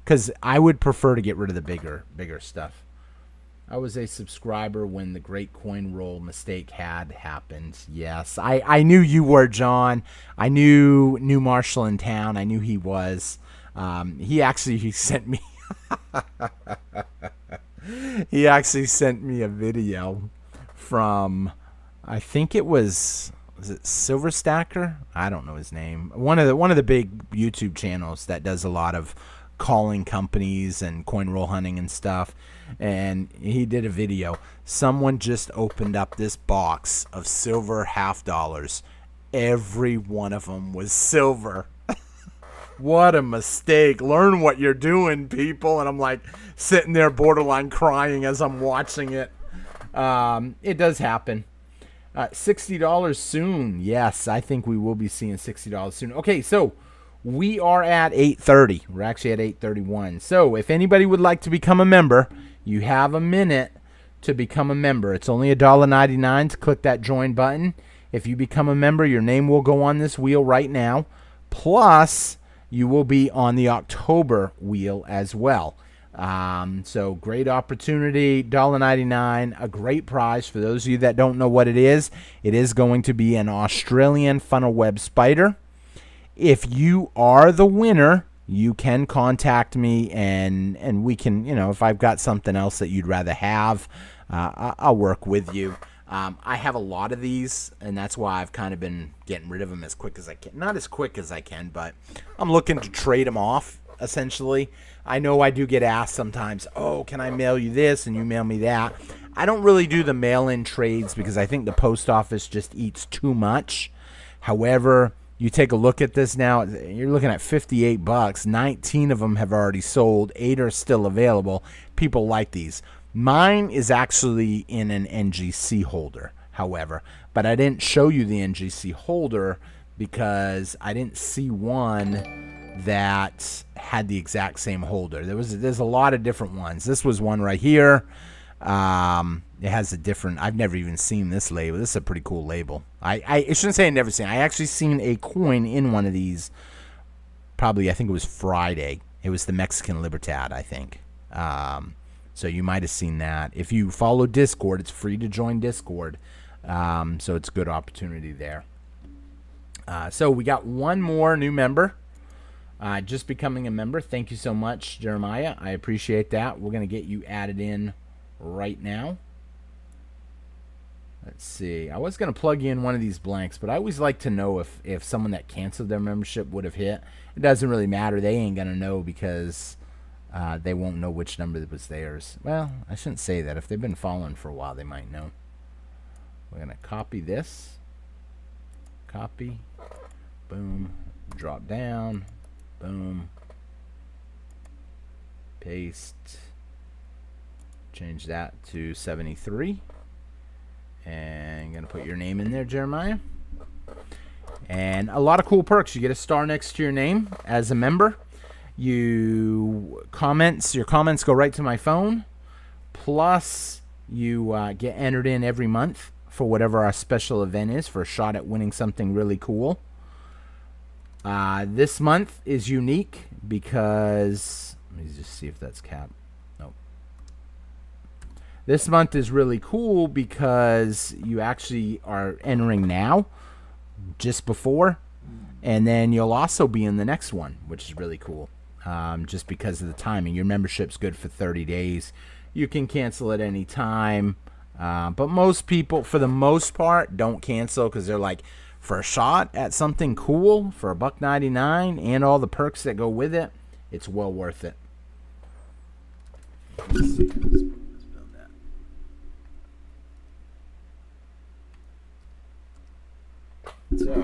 Because I would prefer to get rid of the bigger stuff. I was a subscriber when the great coin roll mistake had happened. Yes, I knew you were, John. I knew Marshall in town. I knew he was. He sent me he actually sent me a video from, I think it was it Silver Stacker? I don't know his name. One of the big YouTube channels that does a lot of calling companies and coin roll hunting and stuff. And he did a video. Someone just opened up this box of silver $half. Every one of them was silver. What a mistake. Learn what you're doing, people. And I'm like sitting there borderline crying as I'm watching it. It does happen. $60 soon. Yes, I think we will be seeing $60 soon. Okay, so we are at 8:30. We're actually at 8:31. So if anybody would like to become a member, you have a minute to become a member. It's only $1.99 to click that join button. If you become a member, your name will go on this wheel right now. Plus, you will be on the October wheel as well. So great opportunity, $1.99, a great prize. For those of you that don't know what it is going to be an Australian funnel web spider. If you are the winner, you can contact me and we can, if I've got something else that you'd rather have, I'll work with you. I have a lot of these, and that's why I've kind of been getting rid of them as quick as I can. Not as quick as I can, but I'm looking to trade them off, essentially. I know I do get asked sometimes, oh, can I mail you this and you mail me that? I don't really do the mail-in trades because I think the post office just eats too much. However, you take a look at this now, you're looking at $58. 19 of them have already sold. 8 are still available. People like these. Mine is actually in an NGC holder, however, but I didn't show you the NGC holder because I didn't see one that had the exact same holder. There's a lot of different ones. This was one right here. It has a different, I've never even seen this label. This is a pretty cool label. I shouldn't say I've never seen it. I actually seen a coin in one of these, probably, I think it was Friday. It was the Mexican Libertad, I think. So you might have seen that. If you follow Discord, it's free to join Discord. So it's a good opportunity there. So we got one more new member. Just becoming a member. Thank you so much, Jeremiah. I appreciate that. We're going to get you added in right now. Let's see. I was going to plug you in one of these blanks, but I always like to know if someone that canceled their membership would have hit. It doesn't really matter. They ain't going to know because they won't know which number was theirs. Well, I shouldn't say that. If they've been following for a while, they might know. We're going to copy this. Copy. Boom. Drop down. Boom. Paste. Change that to 73. And I'm going to put your name in there, Jeremiah. And a lot of cool perks. You get a star next to your name as a member. Your comments go right to my phone. Plus, you get entered in every month for whatever our special event is for a shot at winning something really cool. This month is unique because, let me just see if that's capped. Nope. This month is really cool because you actually are entering now, just before, and then you'll also be in the next one, which is really cool. Just because of the timing. Your membership's good for 30 days. You can cancel at any time. But most people, for the most part, don't cancel because they're like, for a shot at something cool for $1.99 and all the perks that go with it, it's well worth it. Let's see. Let's build that. So,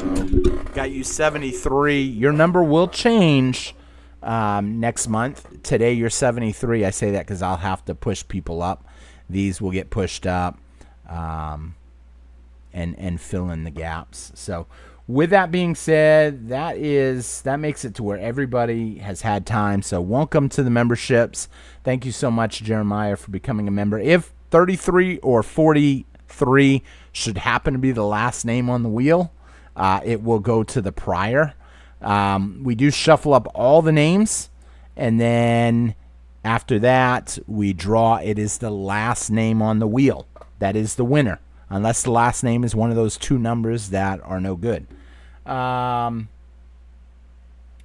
got you 73. Your number will change next month. Today you're 73. I say that because I'll have to push people up. These will get pushed up and fill in the gaps. So with that being said, that makes it to where everybody has had time. So welcome to the memberships. Thank you so much, Jeremiah, for becoming a member. If 33 or 43 should happen to be the last name on the wheel, it will go to the prior. We do shuffle up all the names, and then after that, we draw. It is the last name on the wheel that is the winner, unless the last name is one of those two numbers that are no good.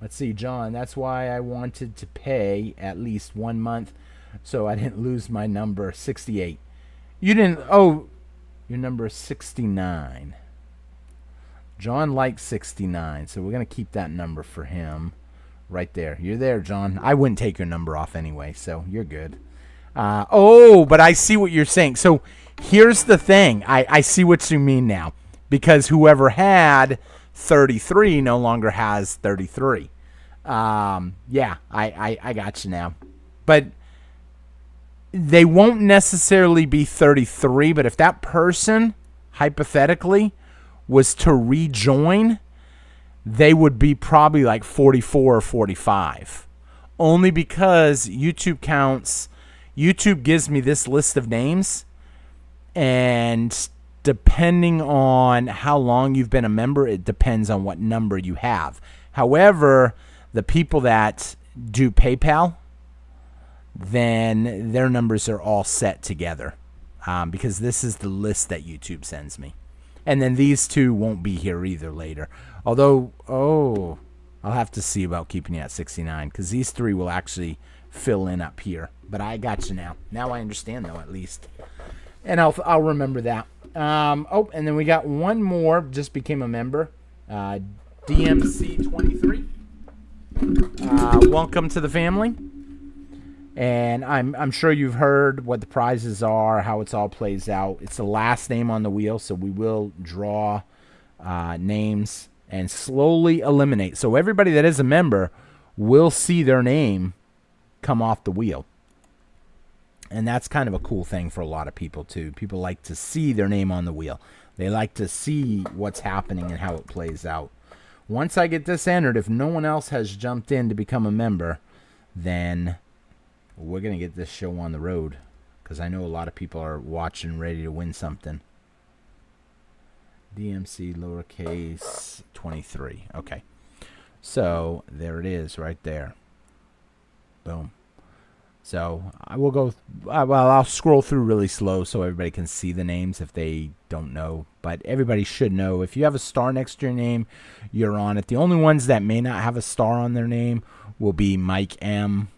Let's see, John. That's why I wanted to pay at least 1 month so I didn't lose my number. 68. You didn't. Oh, your number is 69. John likes 69, so we're going to keep that number for him right there. You're there, John. I wouldn't take your number off anyway, so you're good. But I see what you're saying. So here's the thing. I see what you mean now, because whoever had 33 no longer has 33. Yeah, I got you now. But they won't necessarily be 33, but if that person, hypothetically, was to rejoin, they would be probably like 44 or 45. Only because YouTube gives me this list of names, and depending on how long you've been a member, it depends on what number you have. However, the people that do PayPal, then their numbers are all set together, because this is the list that YouTube sends me. And then these two won't be here either later. Although, I'll have to see about keeping you at 69, because these three will actually fill in up here. But I got you now. Now I understand, though, at least. And I'll remember that. And then we got one more, just became a member. DMC23. Welcome to the family. And I'm sure you've heard what the prizes are, how it's all plays out. It's the last name on the wheel, so we will draw names and slowly eliminate. So everybody that is a member will see their name come off the wheel. And that's kind of a cool thing for a lot of people, too. People like to see their name on the wheel. They like to see what's happening and how it plays out. Once I get this entered, if no one else has jumped in to become a member, then we're going to get this show on the road, because I know a lot of people are watching, ready to win something. DMC lowercase 23. Okay. So there it is right there. Boom. So I will go, I'll scroll through really slow so everybody can see the names if they don't know. But everybody should know. If you have a star next to your name, you're on it. The only ones that may not have a star on their name will be Mike M.,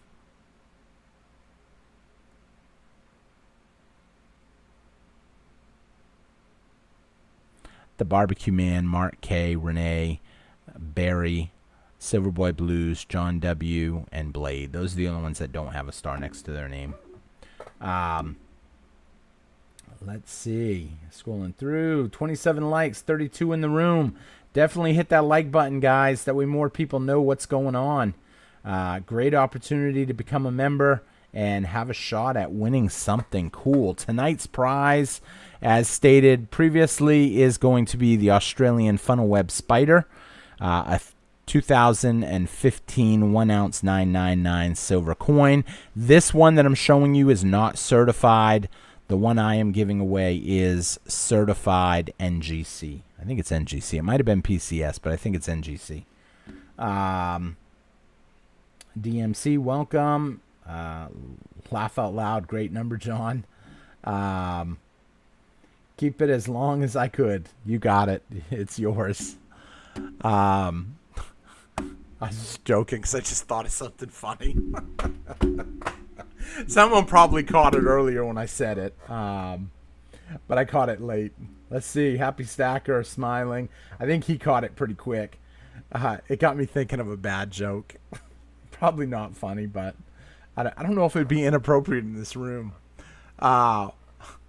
The Barbecue Man, Mark K., Renee, Barry, Silverboy Blues, John W., and Blade. Those are the only ones that don't have a star next to their name. Let's see. Scrolling through. 27 likes, 32 in the room. Definitely hit that like button, guys. That way more people know what's going on. Great opportunity to become a member and have a shot at winning something cool. Tonight's prize, as stated previously, is going to be the Australian Funnel Web Spider, a 2015 1 ounce 999 silver coin. This one that I'm showing you is not certified. The one I am giving away is certified NGC. I think it's NGC. It might have been PCS, but I think it's NGC. DMC, welcome. Laugh out loud. Great number, John. Keep it as long as I could. You got it. It's yours. I was just joking because I just thought of something funny. Someone probably caught it earlier when I said it, but I caught it late. Let's see. Happy Stacker smiling. I think he caught it pretty quick. It got me thinking of a bad joke. Probably not funny, but I don't know if it would be inappropriate in this room.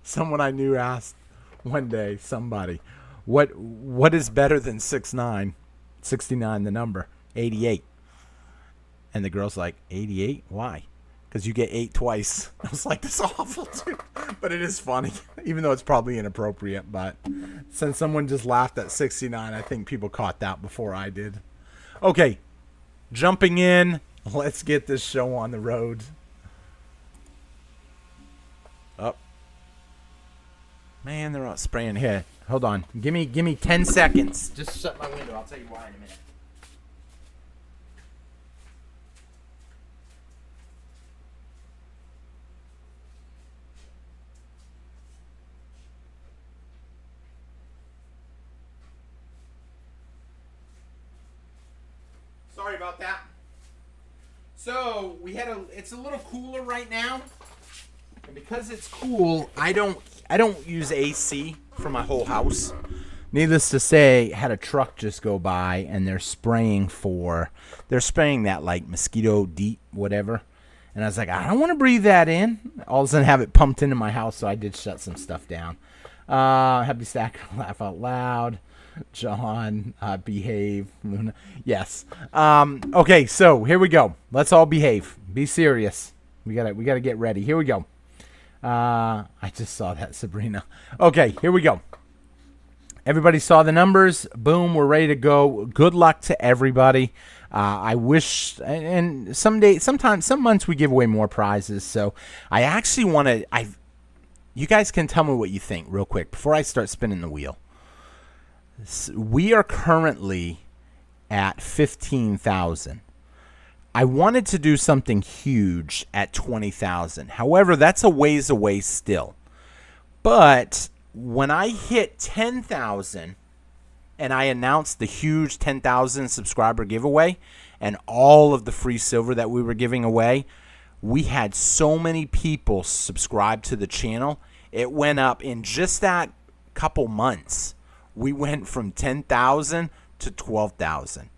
Someone I knew asked one day, somebody, what is better than 6'9"? 69, the number. 88. And the girl's like, 88? Why? Because you get 8 twice. I was like, that's awful, too. But it is funny, even though it's probably inappropriate. But since someone just laughed at 69, I think people caught that before I did. Okay, jumping in. Let's get this show on the road. Up. Man, they're all spraying here. Hold on. Give me 10 seconds. Just shut my window. I'll tell you why in a minute. Sorry about that. So we had it's a little cooler right now, and because it's cool, I don't use AC for my whole house. Needless to say, had a truck just go by, and they're spraying that like mosquito deep whatever, and I was like, I don't want to breathe that in. All of a sudden, have it pumped into my house, so I did shut some stuff down. Happy Stacker, laugh out loud. John, behave. Luna, yes. Okay, so here we go. Let's all behave. Be serious. We gotta get ready. Here we go. I just saw that, Sabrina. Okay, here we go. Everybody saw the numbers. Boom, we're ready to go. Good luck to everybody. I wish, and sometimes, some months we give away more prizes. So I actually want to. You guys can tell me what you think real quick before I start spinning the wheel. We are currently at 15,000. I wanted to do something huge at 20,000. However, that's a ways away still. But when I hit 10,000 and I announced the huge 10,000 subscriber giveaway and all of the free silver that we were giving away, we had so many people subscribe to the channel. It went up in just that couple months. We went from 10,000 to 12,000.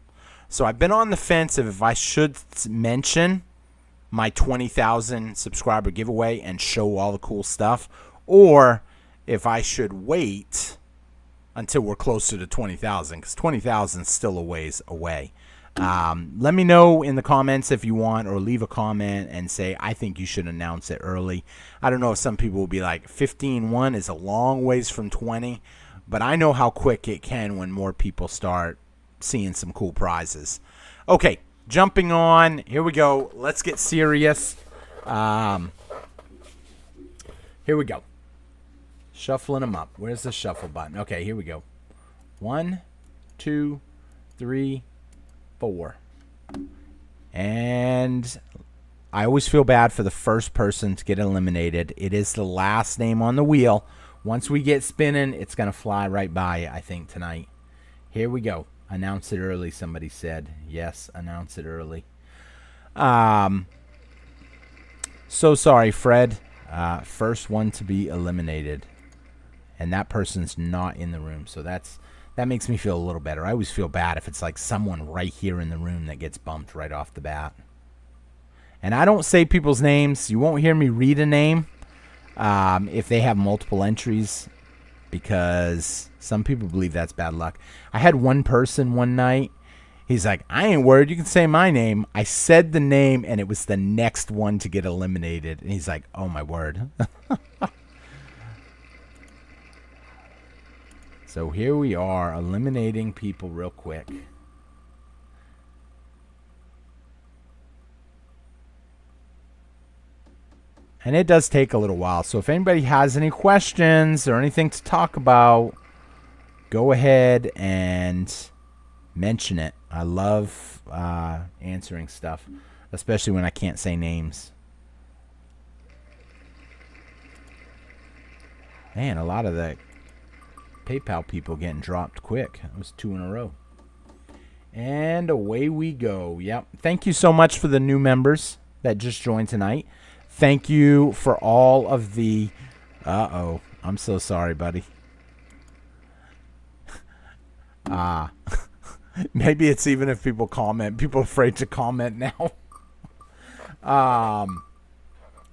So I've been on the fence of if I should mention my 20,000 subscriber giveaway and show all the cool stuff, or if I should wait until we're closer to 20,000, because 20,000 is still a ways away. Let me know in the comments if you want, or leave a comment and say, I think you should announce it early. I don't know if some people will be like, 15-1 is a long ways from 20. But I know how quick it can when more people start seeing some cool prizes. Okay, jumping on. Here we go. Let's get serious. Here we go. Shuffling them up. Where's the shuffle button? Okay, here we go. 1, 2, 3, 4. And I always feel bad for the first person to get eliminated. It is the last name on the wheel. Once we get spinning, it's going to fly right by, I think, tonight. Here we go. Announce it early, somebody said. Yes, announce it early. So sorry, Fred. First one to be eliminated. And that person's not in the room, so that makes me feel a little better. I always feel bad if it's like someone right here in the room that gets bumped right off the bat. And I don't say people's names. You won't hear me read a name. If they have multiple entries, because some people believe that's bad luck. I had one person one night, He's like, I ain't worried. You can say my name. I said the name, and it was the next one to get eliminated. And he's like, oh, my word. So here we are, eliminating people real quick. And it does take a little while. So if anybody has any questions or anything to talk about, go ahead and mention it. I love answering stuff, especially when I can't say names. Man, a lot of the PayPal people getting dropped quick. That was 2 in a row. And away we go. Yep. Thank you so much for the new members that just joined tonight. Thank you for all of the... Uh-oh. I'm so sorry, buddy. Maybe it's even if people comment. People are afraid to comment now.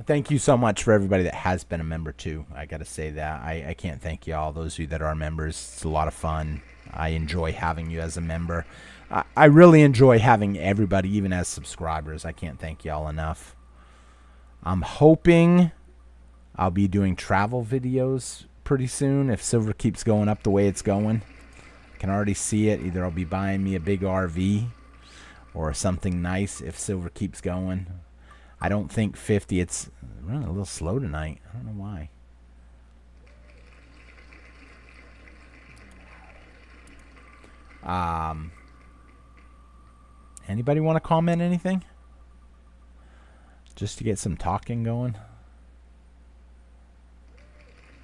Thank you so much for everybody that has been a member, too. I got to say that. I can't thank you all, those of you that are members. It's a lot of fun. I enjoy having you as a member. I really enjoy having everybody, even as subscribers. I can't thank you all enough. I'm hoping I'll be doing travel videos pretty soon if Silver keeps going up the way it's going. I can already see it. Either I'll be buying me a big RV or something nice if Silver keeps going. I don't think 50. It's running a little slow tonight. I don't know why. Anybody want to comment anything? Just to get some talking going.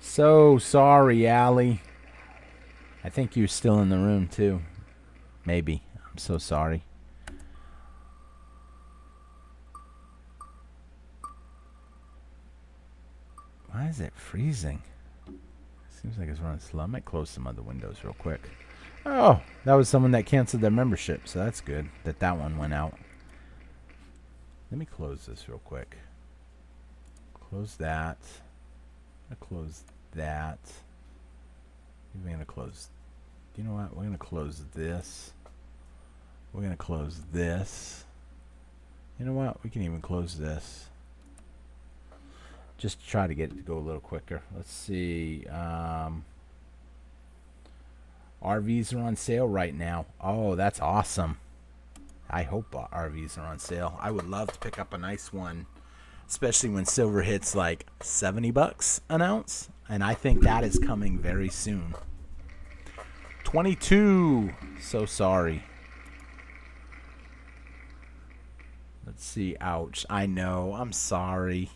So sorry, Allie. I think you're still in the room, too. Maybe. I'm so sorry. Why is it freezing? Seems like it's running slow. I might close some other windows real quick. Oh, that was someone that canceled their membership, so that's good that that one went out. Let me close this real quick. Close that. I'm going to close that. We're going to close. You know what? We're going to close this. We're going to close this. You know what? We can even close this. Just to try to get it to go a little quicker. Let's see. RVs are on sale right now. Oh, that's awesome. I hope RVs are on sale. I would love to pick up a nice one, especially when silver hits like $70 an ounce. And I think that is coming very soon. 22. So sorry. Let's see. Ouch. I know. I'm sorry.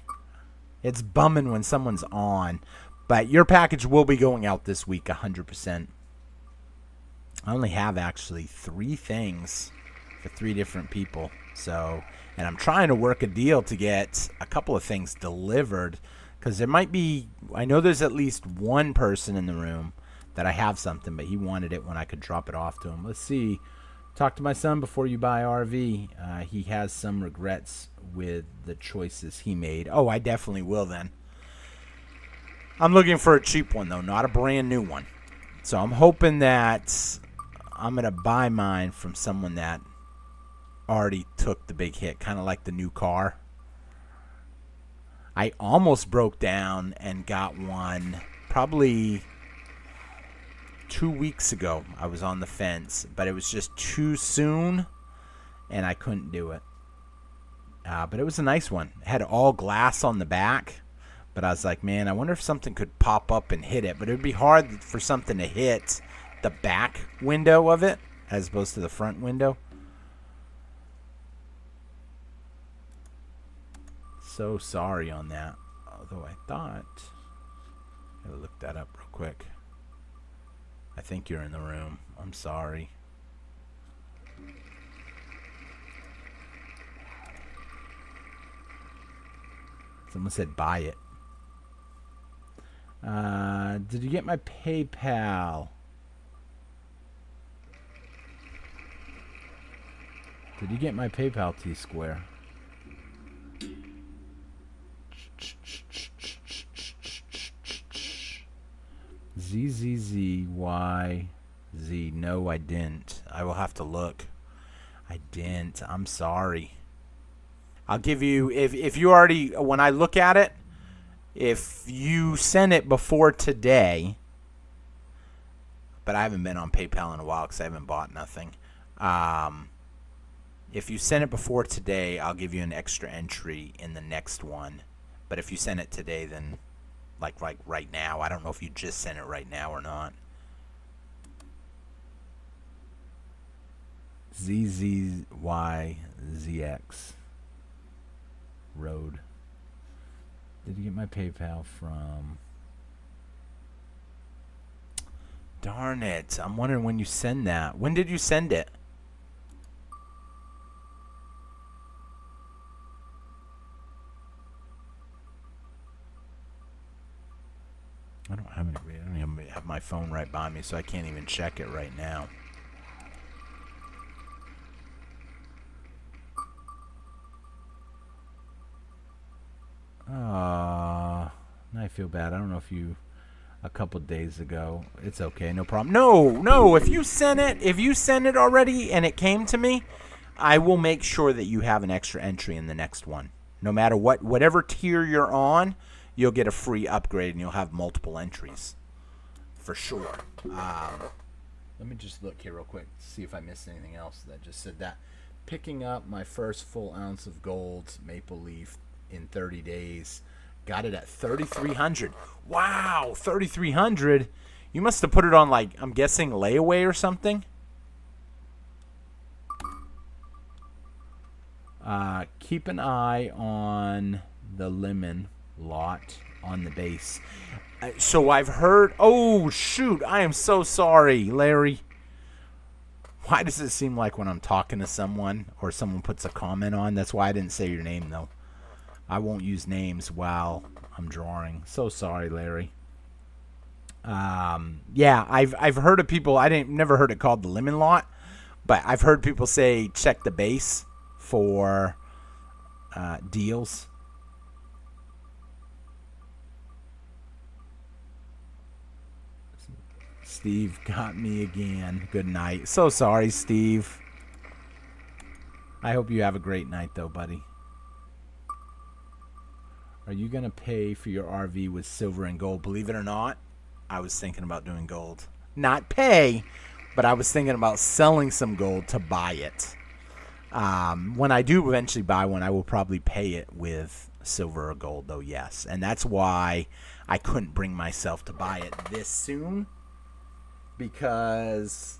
It's bumming when someone's on. But your package will be going out this week 100%. I only have actually 3 things for 3 different people. So, and I'm trying to work a deal to get a couple of things delivered. Because there might be, I know there's at least one person in the room that I have something, but he wanted it when I could drop it off to him. Let's see. Talk to my son before you buy RV. He has some regrets with the choices he made. Oh, I definitely will then. I'm looking for a cheap one, though, not a brand new one. So I'm hoping that I'm going to buy mine from someone that already took the big hit, kind of like the new car. I almost broke down and got one probably 2 weeks ago. I was on the fence, but it was just too soon, and I couldn't do it. But it was a nice one. It had all glass on the back, but I was like, man, I wonder if something could pop up and hit it. But it would be hard for something to hit the back window of it as opposed to the front window. So sorry on that. Although I thought, I gotta look that up real quick. I think you're in the room. I'm sorry. Someone said buy it. Did you get my PayPal? Did you get my PayPal, T-Square? ZZZYZ. No, I didn't. I will have to look. I didn't. I'm sorry. I'll give you, if you already, when I look at it, if you sent it before today, but I haven't been on PayPal in a while because I haven't bought nothing. If you send it before today, I'll give you an extra entry in the next one. But if you send it today, then like right now, I don't know if you just sent it right now or not. ZZYZX Road. Did you get my PayPal from? Darn it. I'm wondering when you send that. When did you send it? I don't have any. I don't even have my phone right by me, so I can't even check it right now. I feel bad. I don't know if you a couple days ago. It's okay, no problem. No. If you sent it already and it came to me, I will make sure that you have an extra entry in the next one. No matter whatever tier you're on, you'll get a free upgrade and you'll have multiple entries for sure. Let me just look here real quick, see if I missed anything else that just said that. Picking up my first full ounce of gold maple leaf in 30 days. Got it at 3,300. Wow, 3,300. You must have put it on, like, I'm guessing layaway or something. Keep an eye on the lemon lot on the base. So I've heard. Oh, shoot. I am so sorry, Larry. Why does it seem like when I'm talking to someone or someone puts a comment on? That's why I didn't say your name, though. I won't use names while I'm drawing. So sorry, Larry. Yeah, I've heard of people. Never heard it called the lemon lot, but I've heard people say check the base for deals. Steve got me again. Good night. So sorry, Steve. I hope you have a great night, though, buddy. Are you going to pay for your RV with silver and gold? Believe it or not, I was thinking about doing gold. Not pay, but I was thinking about selling some gold to buy it. When I do eventually buy one, I will probably pay it with silver or gold, though, yes. And that's why I couldn't bring myself to buy it this soon. Because,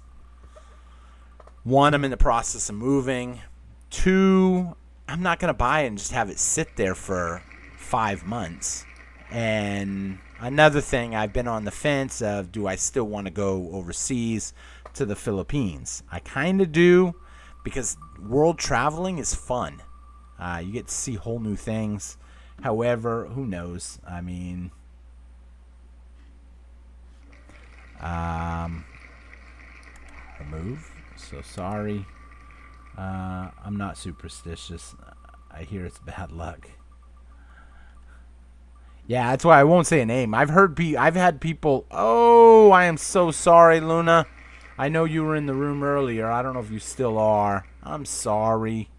one, I'm in the process of moving. Two, I'm not going to buy it and just have it sit there for 5 months. And another thing, I've been on the fence of, do I still want to go overseas to the Philippines? I kind of do, because world traveling is fun. You get to see whole new things. However, who knows? I mean, remove. So sorry. I'm not superstitious. I hear it's bad luck. Yeah, that's why I won't say a name. I've had people. Oh, I am so sorry, Luna. I know you were in the room earlier. I don't know if you still are. I'm sorry.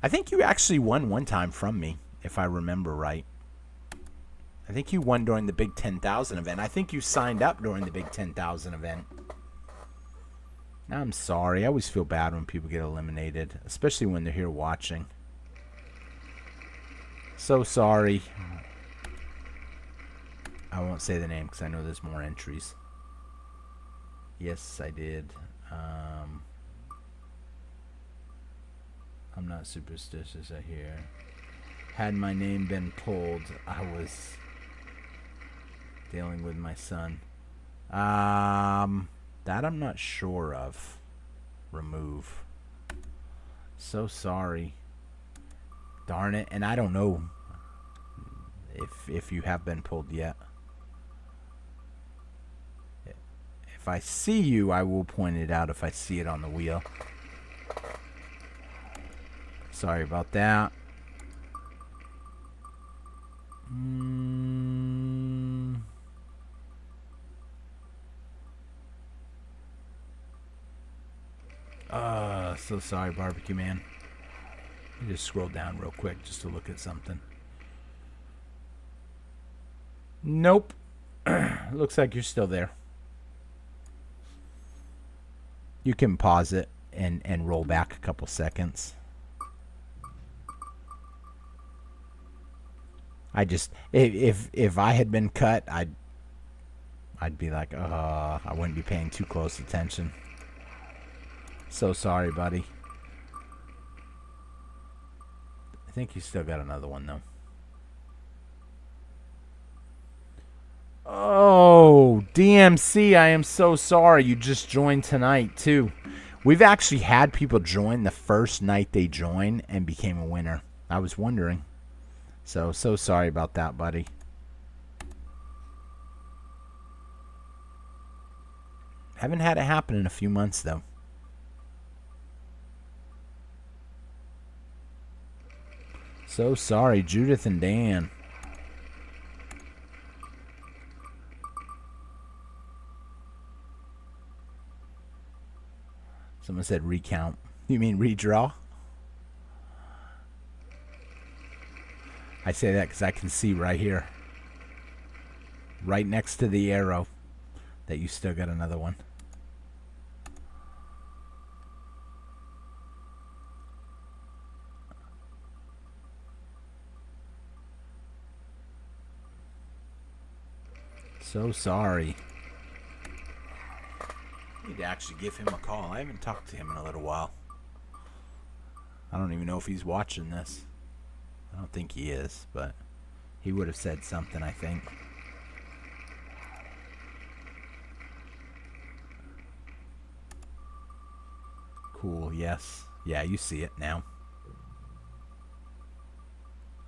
I think you actually won one time from me, if I remember right. I think you won during the Big 10,000 event. I think you signed up during the Big 10,000 event. I'm sorry. I always feel bad when people get eliminated, especially when they're here watching. So sorry. I won't say the name because I know there's more entries. Yes, I did. I'm not superstitious, I hear. Had my name been pulled, I was dealing with my son. That I'm not sure of. Remove. So sorry. Darn it. And I don't know if you have been pulled yet. If I see you, I will point it out if I see it on the wheel. Sorry about that. So sorry, Barbecue Man. Let me just scroll down real quick just to look at something. Nope. Looks like you're still there. You can pause it and roll back a couple seconds. I just if I had been cut, I'd be like, I wouldn't be paying too close attention. So sorry, buddy. I think you still got another one though. Oh, DMC, I am so sorry. You just joined tonight too. We've actually had people join the first night they joined and became a winner. I was wondering. So sorry about that, buddy. Haven't had it happen in a few months, though. So sorry, Judith and Dan. Someone said recount. You mean redraw? I say that because I can see right here, right next to the arrow, that you still got another one. So sorry. I need to actually give him a call. I haven't talked to him in a little while. I don't even know if he's watching this. I don't think he is, but he would have said something, I think. Cool, yes. Yeah, you see it now.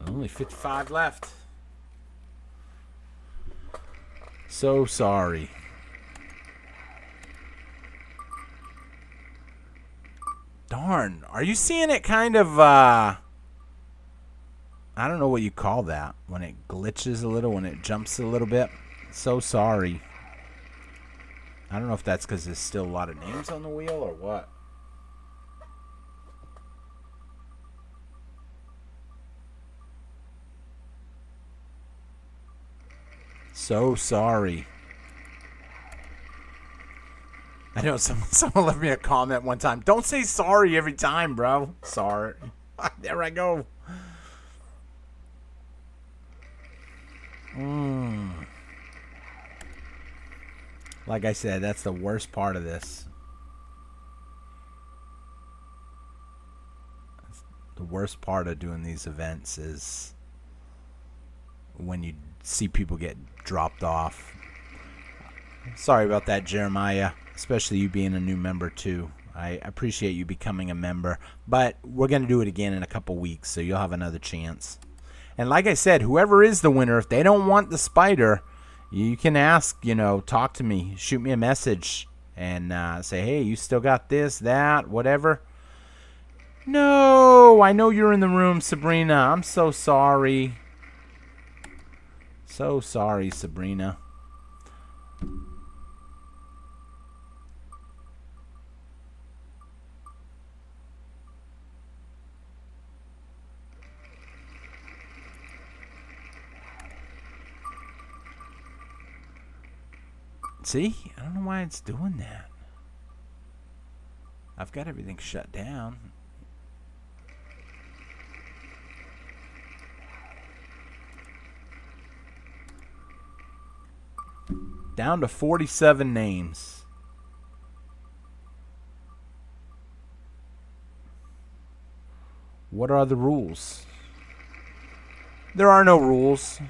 Only 55 left. So sorry. Darn, are you seeing it kind of, I don't know what you call that, when it glitches a little, when it jumps a little bit? So sorry. I don't know if that's because there's still a lot of names on the wheel or what. So sorry. I know someone left me a comment one time. Don't say sorry every time, bro. Sorry. There I go. Like I said, that's the worst part of this. The worst part of doing these events is when you see people get dropped off. Sorry about that, Jeremiah. Especially you being a new member too. I appreciate you becoming a member, but we're going to do it again in a couple weeks, so you'll have another chance. And like I said, whoever is the winner, if they don't want the spider, you can ask, talk to me, shoot me a message, and say, hey, you still got this, that, whatever. No, I know you're in the room, Sabrina. I'm so sorry. So sorry, Sabrina. See? I don't know why it's doing that. I've got everything shut down. Down to 47 names. What are the rules? There are no rules.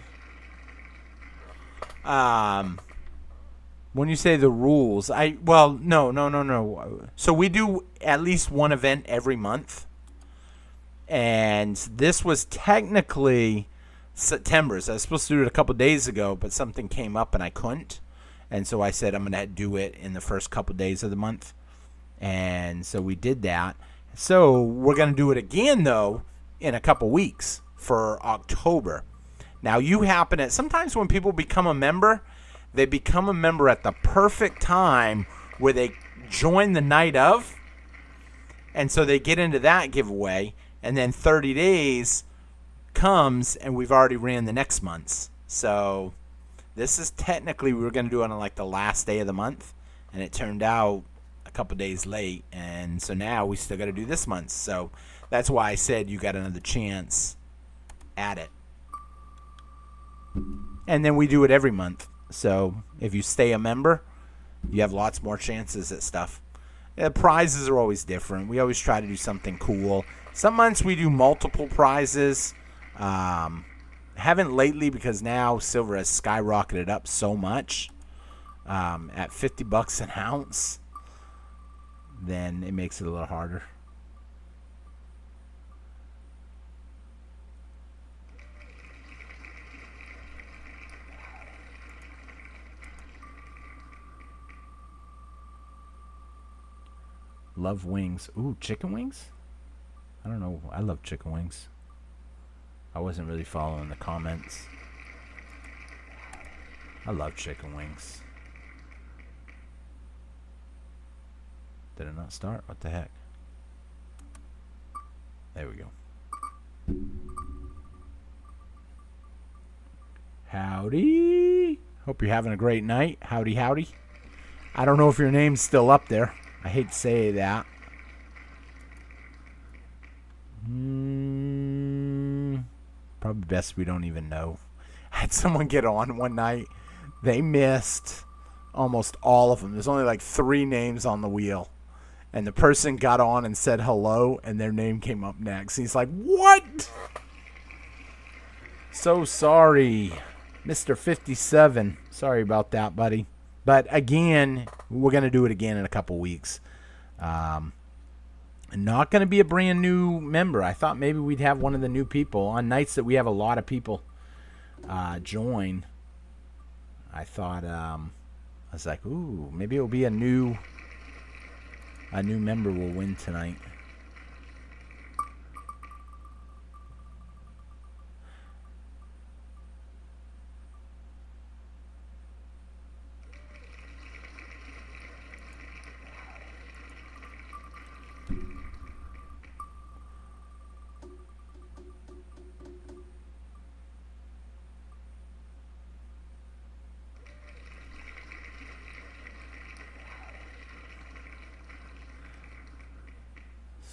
When you say the rules, no. So we do at least one event every month. And this was technically September's. I was supposed to do it a couple days ago, but something came up and I couldn't. And so I said I'm going to do it in the first couple days of the month. And so we did that. So we're going to do it again, though, in a couple weeks for October. Now, sometimes when people become a member, they become a member at the perfect time where they join the night of, And so they get into that giveaway, and then 30 days comes, and we've already ran the next month's. So this is technically, we were going to do it on like the last day of the month, and it turned out a couple days late, and so now we still got to do this month's. So that's why I said you got another chance at it. And then we do it every month. So if you stay a member, you have lots more chances at stuff. Prizes are always different. We always try to do something cool. Some months we do multiple prizes. Haven't lately because now silver has skyrocketed up so much. At $50 an ounce, then it makes it a little harder. Love wings. Ooh, chicken wings? I don't know. I love chicken wings. I wasn't really following the comments. I love chicken wings. Did it not start? What the heck? There we go. Howdy. Hope you're having a great night. Howdy, howdy. I don't know if your name's still up there. I hate to say that. Probably best we don't even know. I had someone get on one night. They missed almost all of them. There's only like 3 names on the wheel. And the person got on and said hello, and their name came up next. And he's like, what? So sorry, Mr. 57. Sorry about that, buddy. But again, we're going to do it again in a couple weeks. Not going to be a brand new member. I thought maybe we'd have one of the new people. On nights that we have a lot of people join, I thought, I was like, ooh, maybe it'll be a new member will win tonight.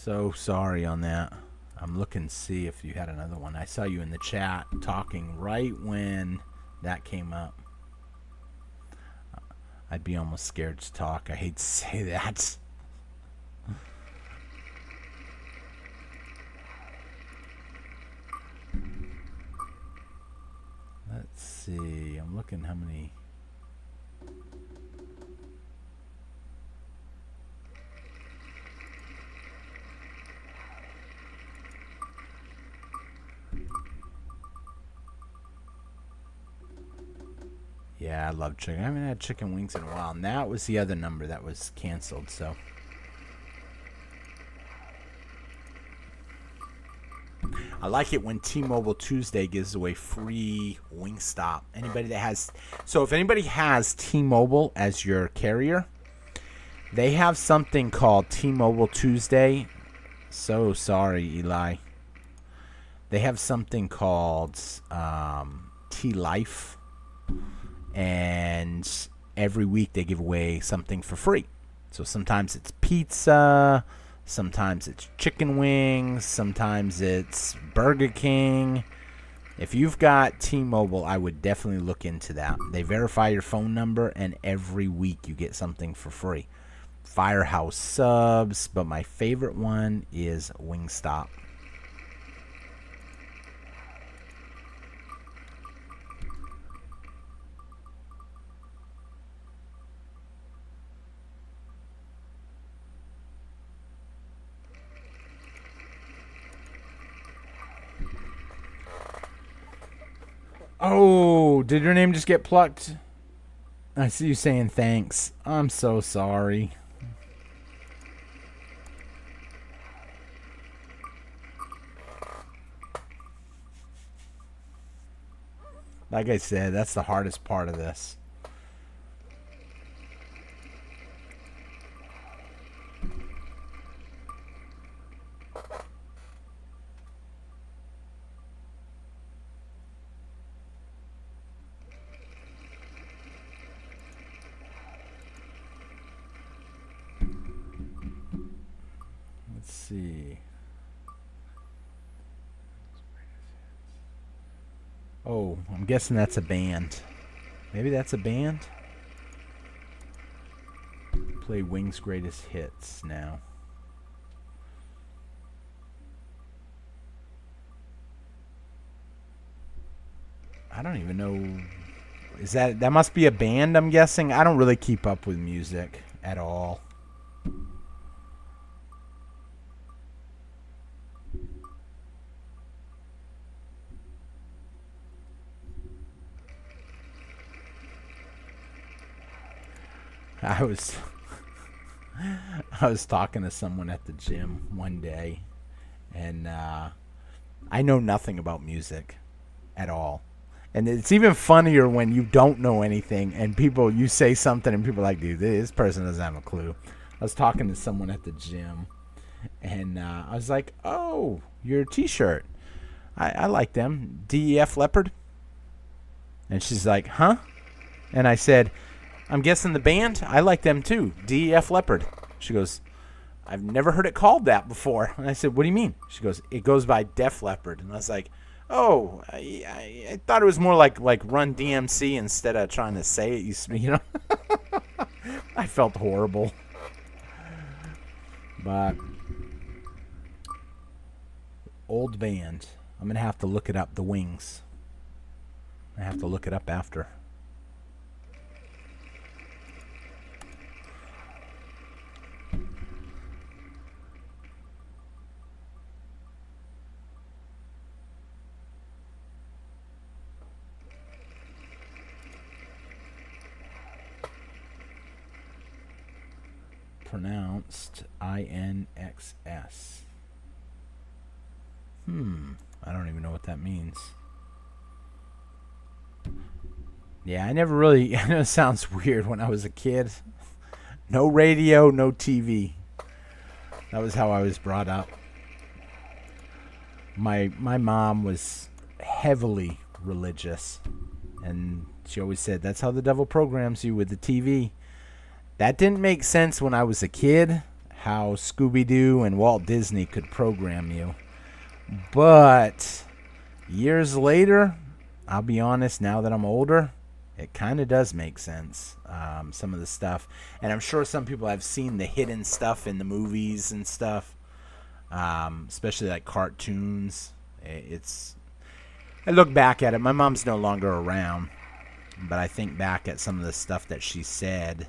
So sorry on that. I'm looking to see if you had another one. I saw you in the chat talking right when that came up. I'd be almost scared to talk. I hate to say that. Let's see. I'm looking how many. Yeah, I love chicken. I haven't had chicken wings in a while. And that was the other number that was canceled, so. I like it when T-Mobile Tuesday gives away free Wingstop. Anybody that has... So if anybody has T-Mobile as your carrier, they have something called T-Mobile Tuesday. So sorry, Eli. They have something called T-Life. And every week they give away something for free. So sometimes it's pizza, sometimes it's chicken wings, sometimes it's Burger King. If you've got T-Mobile, I would definitely look into that. They verify your phone number, and every week you get something for free. Firehouse subs, but my favorite one is Wingstop. Oh, did your name just get plucked? I see you saying thanks. I'm so sorry. Like I said, that's the hardest part of this. see. Oh, I'm guessing that's a band. Maybe that's a band? Play Wings' greatest hits now. I don't even know. Is that must be a band, I'm guessing? I don't really keep up with music at all. I was talking to someone at the gym one day, and I know nothing about music at all. And it's even funnier when you don't know anything and you say something and people are like, dude, this person doesn't have a clue. I was talking to someone at the gym, and I was like, oh, your T-shirt. I like them. DEF Leopard? And she's like, huh? And I said, I'm guessing the band? I like them too. DEF Leopard. She goes, I've never heard it called that before. And I said, what do you mean? She goes, it goes by Def Leppard. And I was like, oh, I thought it was more like Run DMC instead of trying to say it. You know, I felt horrible. But old band. I'm going to have to look it up. The Wings. I have to look it up after. Pronounced INXS. I don't even know what that means. Yeah, I never really. I know it sounds weird. When I was a kid, no radio, no TV. That was how I was brought up. My mom was heavily religious, and she always said, that's how the devil programs you, with the TV. That didn't make sense when I was a kid, how Scooby-Doo and Walt Disney could program you. But years later, I'll be honest, now that I'm older, it kind of does make sense, some of the stuff. And I'm sure some people have seen the hidden stuff in the movies and stuff, especially like cartoons. I look back at it. My mom's no longer around, but I think back at some of the stuff that she said.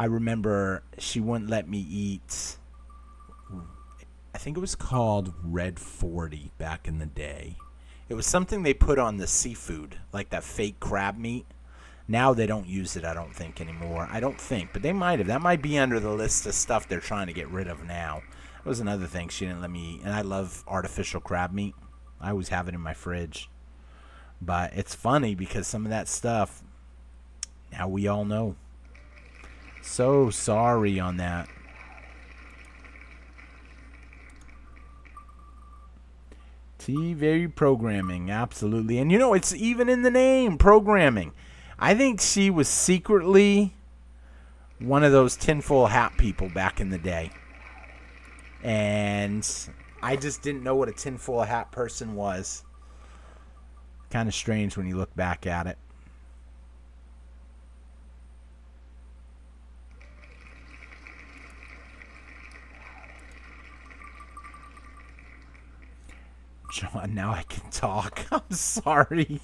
I remember she wouldn't let me eat, I think it was called Red 40 back in the day. It was something they put on the seafood, like that fake crab meat. Now they don't use it, I don't think, anymore. I don't think, but they might have. That might be under the list of stuff they're trying to get rid of now. That was another thing she didn't let me eat. And I love artificial crab meat. I always have it in my fridge. But it's funny because some of that stuff, now we all know. So sorry on that. TV programming, absolutely. And you know, it's even in the name, programming. I think she was secretly one of those tinfoil hat people back in the day. And I just didn't know what a tinfoil hat person was. Kind of strange when you look back at it. John, now I can talk. I'm sorry.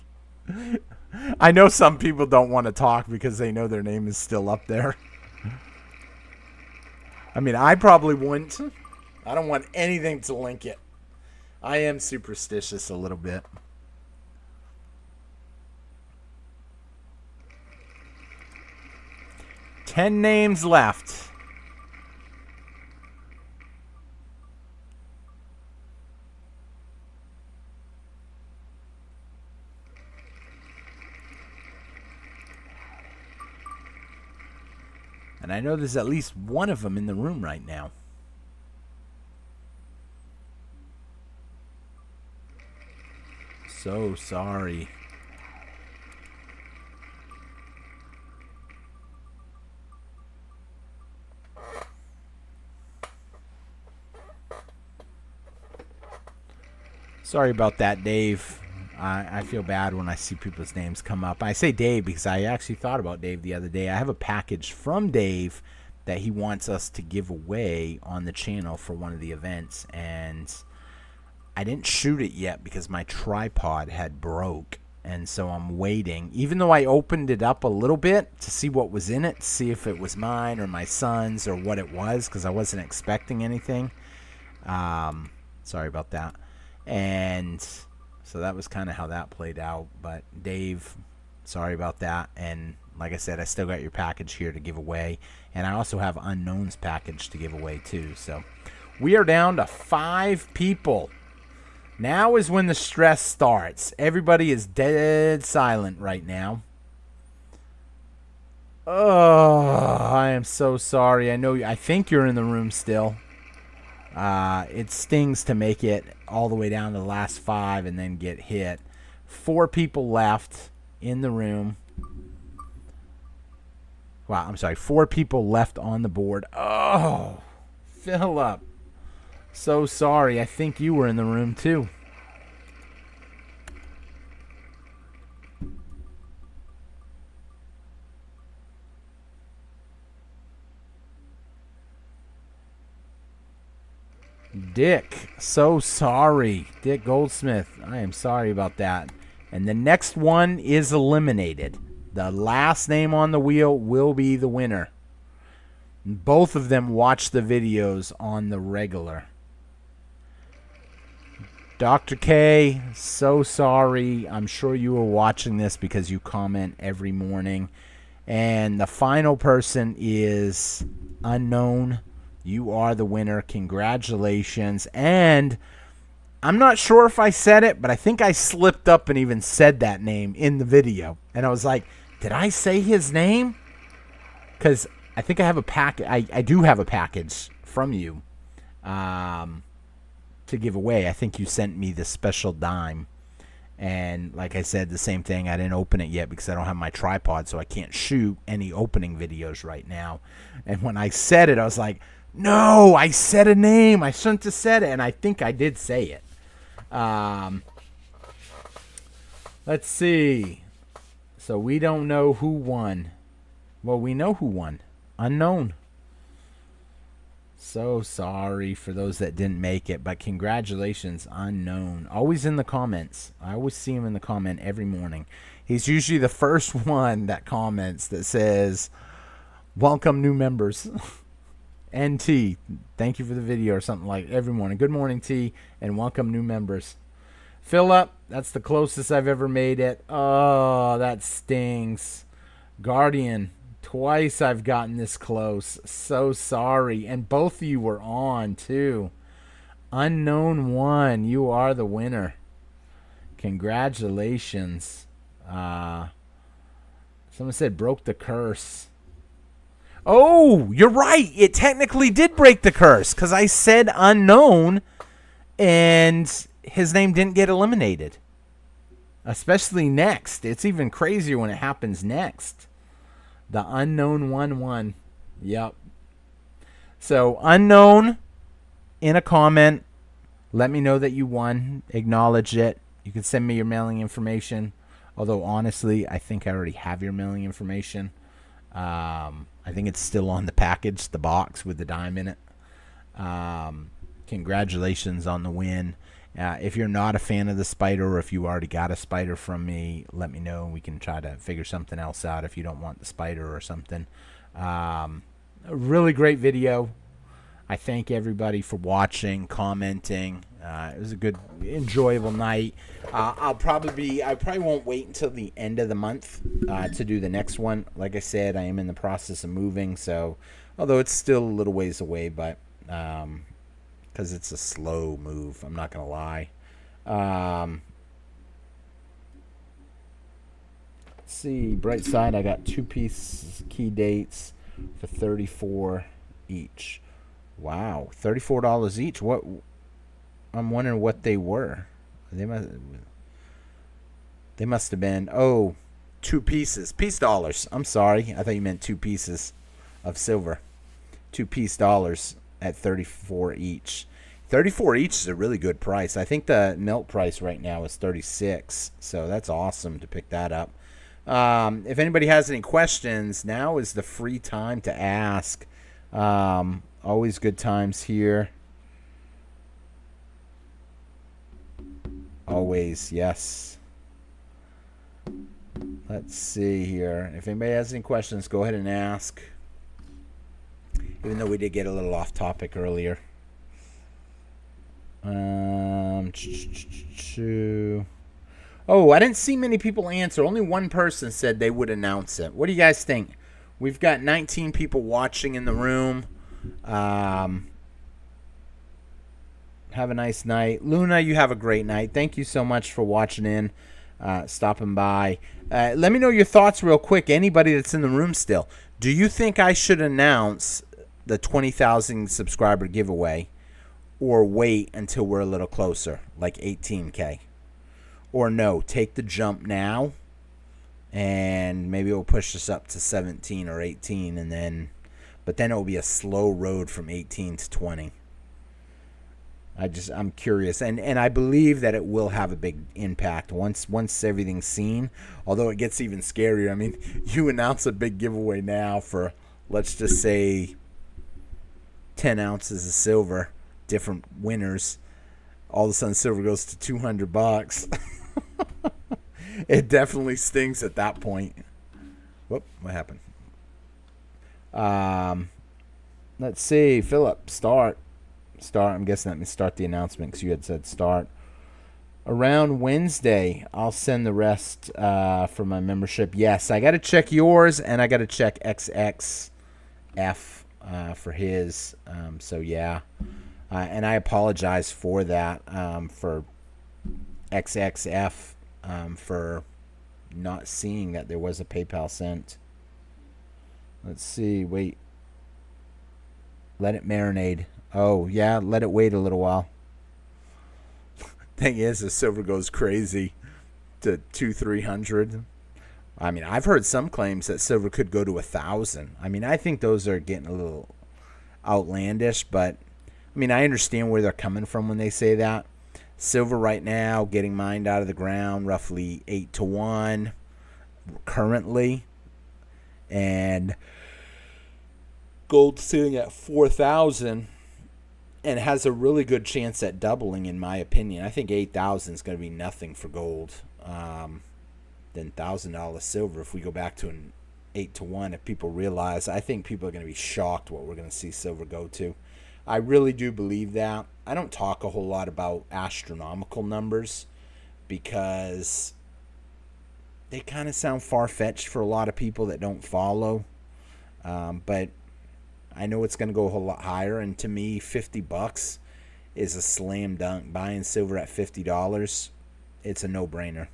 I know some people don't want to talk because they know their name is still up there. I mean, I probably wouldn't. I don't want anything to link it. I am superstitious a little bit. Ten names left. And I know there's at least one of them in the room right now. So sorry. Sorry about that, Dave. I feel bad when I see people's names come up. I say Dave because I actually thought about Dave the other day. I have a package from Dave that he wants us to give away on the channel for one of the events, and I didn't shoot it yet because my tripod had broke, and so I'm waiting. Even though I opened it up a little bit to see what was in it, to see if it was mine or my son's or what it was, because I wasn't expecting anything. Sorry about that. And so that was kind of how that played out. But Dave, sorry about that. And like I said, I still got your package here to give away. And I also have Unknown's package to give away too. So we are down to 5 people. Now is when the stress starts. Everybody is dead silent right now. Oh, I am so sorry. I think you're in the room still. It stings to make it all the way down to the last 5 and then get hit. 4 people left in the room. Wow, I'm sorry. 4 people left on the board. Oh, Philip. So sorry. I think you were in the room too. Dick, so sorry. Dick Goldsmith, I am sorry about that. And the next one is eliminated. The last name on the wheel will be the winner. Both of them watch the videos on the regular. Dr. K, so sorry. I'm sure you were watching this because you comment every morning. And the final person is Unknown. You are the winner. Congratulations. And I'm not sure if I said it, but I think I slipped up and even said that name in the video. And I was like, did I say his name? Because I think I have a package. I do have a package from you to give away. I think you sent me the special dime. And like I said, the same thing. I didn't open it yet because I don't have my tripod, so I can't shoot any opening videos right now. And when I said it, I was like, no, I said a name. I shouldn't have said it. And I think I did say it. Let's see. So we don't know who won. Well, we know who won. Unknown. So sorry for those that didn't make it, but congratulations, Unknown. Always in the comments. I always see him in the comment every morning. He's usually the first one that comments that says, welcome new members. NT, thank you for the video or something like every morning. Good morning, T, and welcome new members. Philip, that's the closest I've ever made it. Oh, that stings. Guardian, twice I've gotten this close. So sorry. And both of you were on, too. Unknown won. You are the winner. Congratulations. Someone said broke the curse. Oh, you're right. It technically did break the curse because I said Unknown and his name didn't get eliminated. Especially next. It's even crazier when it happens next. The Unknown 1-1. Yep. So, Unknown, in a comment, let me know that you won. Acknowledge it. You can send me your mailing information. Although, honestly, I think I already have your mailing information. I think it's still on the package, the box with the dime in it. Congratulations on the win. If you're not a fan of the spider, or if you already got a spider from me, let me know. We can try to figure something else out if you don't want the spider or something. A really great video. I thank everybody for watching, commenting. It was a good, enjoyable night. I probably won't wait until the end of the month to do the next one. Like I said, I am in the process of moving, so although it's still a little ways away, but because it's a slow move, I'm not gonna lie. Let's see, bright side, I got 2-piece key dates for $34 each. Wow, $34 each. What? I'm wondering what they were. They must have been 2 pieces, piece dollars. I'm sorry, I thought you meant 2 pieces of silver. 2 piece dollars at $34 each. $34 each is a really good price. I think the melt price right now is $36, so that's awesome to pick that up. If anybody has any questions, now is the free time to ask. Always good times here. Always, yes. Let's see here. If anybody has any questions, go ahead and ask. Even though we did get a little off topic earlier. Oh, I didn't see many people answer. Only one person said they would announce it. What do you guys think? We've got 19 people watching in the room. Have a nice night. Luna, you have a great night. Thank you so much for watching in, stopping by. Let me know your thoughts real quick. Anybody that's in the room still. Do you think I should announce the 20,000 subscriber giveaway or wait until we're a little closer, like 18K? Or no, take the jump now and maybe we'll push this up to 17 or 18 and then, but then it will be a slow road from 18 to 20. I'm curious, and I believe that it will have a big impact once everything's seen. Although it gets even scarier. I mean, you announce a big giveaway now for, let's just say, 10 ounces of silver, different winners. All of a sudden, silver goes to $200. It definitely stings at that point. Whoop! What happened? Let's see, Philip, start. I'm guessing that means start the announcement because you had said start. Around Wednesday, I'll send the rest for my membership. Yes, I got to check yours, and I got to check XXF for his. So, yeah. And I apologize for that, for XXF, for not seeing that there was a PayPal sent. Let's see. Wait. Let it marinate. Oh, yeah, let it wait a little while. Thing is, the silver goes crazy to 200-300. I mean, I've heard some claims that silver could go to 1,000. I mean, I think those are getting a little outlandish, but, I mean, I understand where they're coming from when they say that. Silver right now, getting mined out of the ground, roughly 8-1 currently. And gold sitting at 4,000. And has a really good chance at doubling, in my opinion. I think 8,000 is going to be nothing for gold. Then $1,000 silver, if we go back to an 8-1, if people realize, I think people are going to be shocked what we're going to see silver go to. I really do believe that. I don't talk a whole lot about astronomical numbers because they kind of sound far-fetched for a lot of people that don't follow. But I know it's going to go a whole lot higher, and to me, $50 is a slam dunk. Buying silver at $50, it's a no-brainer.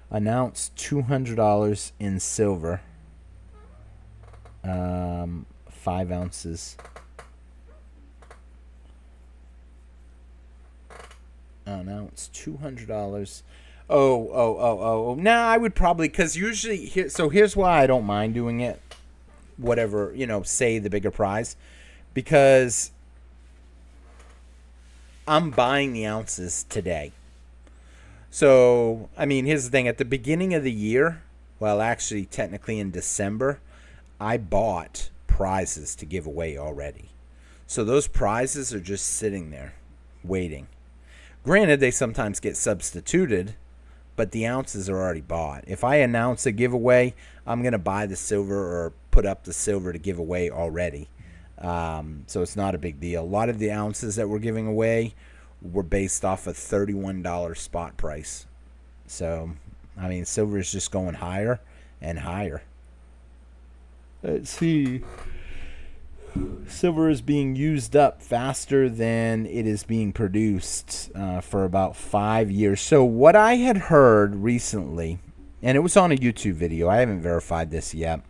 Announce $200 in silver, 5 ounces. Announce $200. Oh. Nah, I would probably, because usually, here's why I don't mind doing it. Whatever, say the bigger prize, because I'm buying the ounces today. So, I mean, here's the thing. At the beginning of the year, well, actually, technically in December, I bought prizes to give away already. So those prizes are just sitting there waiting. Granted, they sometimes get substituted, but the ounces are already bought. If I announce a giveaway, I'm going to buy the silver or put up the silver to give away already. So it's not a big deal. A lot of the ounces that we're giving away were based off a $31 spot price. So, I mean, silver is just going higher and higher. Let's see. Silver is being used up faster than it is being produced for about 5 years. So what I had heard recently, and it was on a YouTube video, I haven't verified this yet,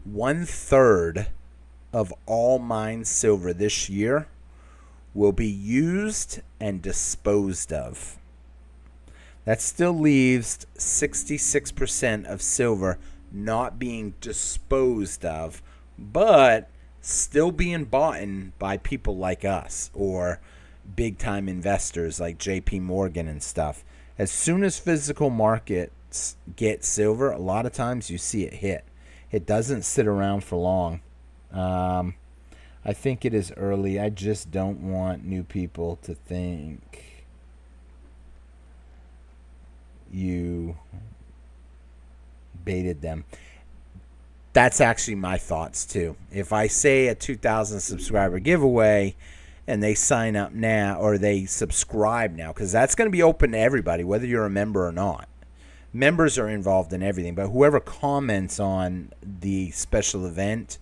1/3 of all mined silver this year will be used and disposed of. That still leaves 66% of silver not being disposed of, but still being bought by people like us or big time investors like JP Morgan and stuff. As soon as physical markets get silver, a lot of times you see it hit. It doesn't sit around for long. I think it is early. I just don't want new people to think you baited them. That's actually my thoughts too. If I say a 2,000 subscriber giveaway and they sign up now or they subscribe now, because that's going to be open to everybody, whether you're a member or not. Members are involved in everything, but whoever comments on the special event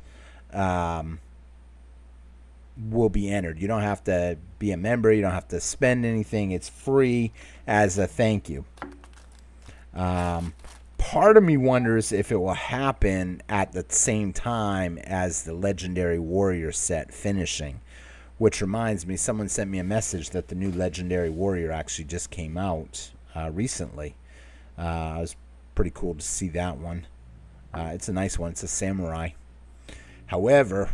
will be entered. You don't have to be a member. You don't have to spend anything. It's free as a thank you. Part of me wonders if it will happen at the same time as the Legendary Warrior set finishing, which reminds me, someone sent me a message that the new Legendary Warrior actually just came out recently. It was pretty cool to see that one. It's a nice one. It's a samurai. However,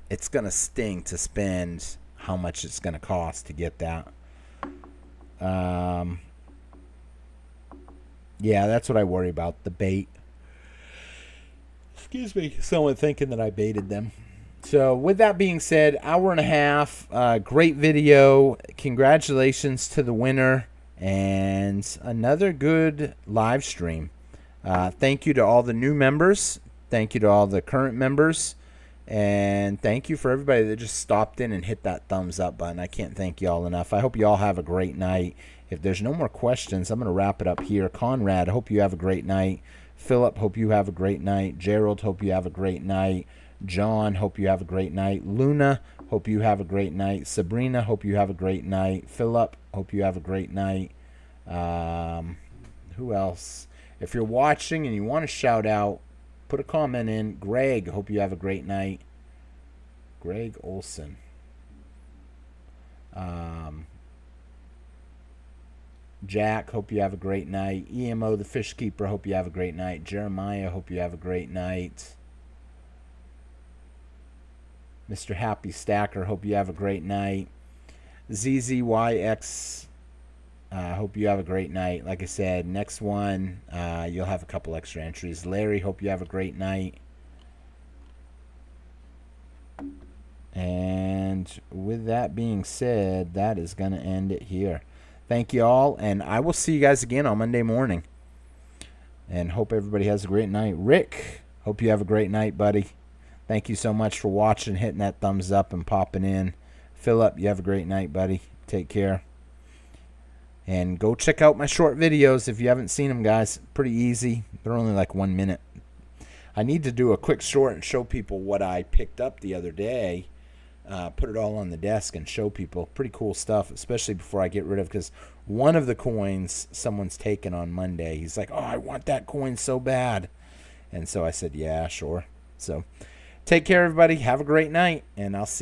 it's going to sting to spend how much it's going to cost to get that. Yeah, that's what I worry about, the bait. Excuse me, someone thinking that I baited them. So with that being said, hour and a half, great video. Congratulations to the winner and another good live stream. Thank you to all the new members. Thank you to all the current members. And thank you for everybody that just stopped in and hit that thumbs up button. I can't thank you all enough. I hope you all have a great night. If there's no more questions, I'm going to wrap it up here. Conrad, hope you have a great night. Philip, hope you have a great night. Gerald, hope you have a great night. John, hope you have a great night. Luna, hope you have a great night. Sabrina, hope you have a great night. Philip, hope you have a great night. Who else? If you're watching and you want to shout out, put a comment in. Greg, hope you have a great night. Greg Olson. Jack, hope you have a great night. EMO, the Fish Keeper, hope you have a great night. Jeremiah, hope you have a great night. Mr. Happy Stacker, hope you have a great night. ZZYX, hope you have a great night. Like I said, next one, you'll have a couple extra entries. Larry, hope you have a great night. And with that being said, that is going to end it here. Thank you all, and I will see you guys again on Monday morning. And hope everybody has a great night. Rick, hope you have a great night, buddy. Thank you so much for watching, hitting that thumbs up and popping in. Philip, you have a great night, buddy. Take care. And go check out my short videos if you haven't seen them, guys. Pretty easy. They're only like 1 minute. I need to do a quick short and show people what I picked up the other day. Put it all on the desk and show people. Pretty cool stuff, especially before I get rid of, because one of the coins someone's taken on Monday. He's like, oh, I want that coin so bad. And so I said, yeah, sure. So take care, everybody. Have a great night, and I'll see you.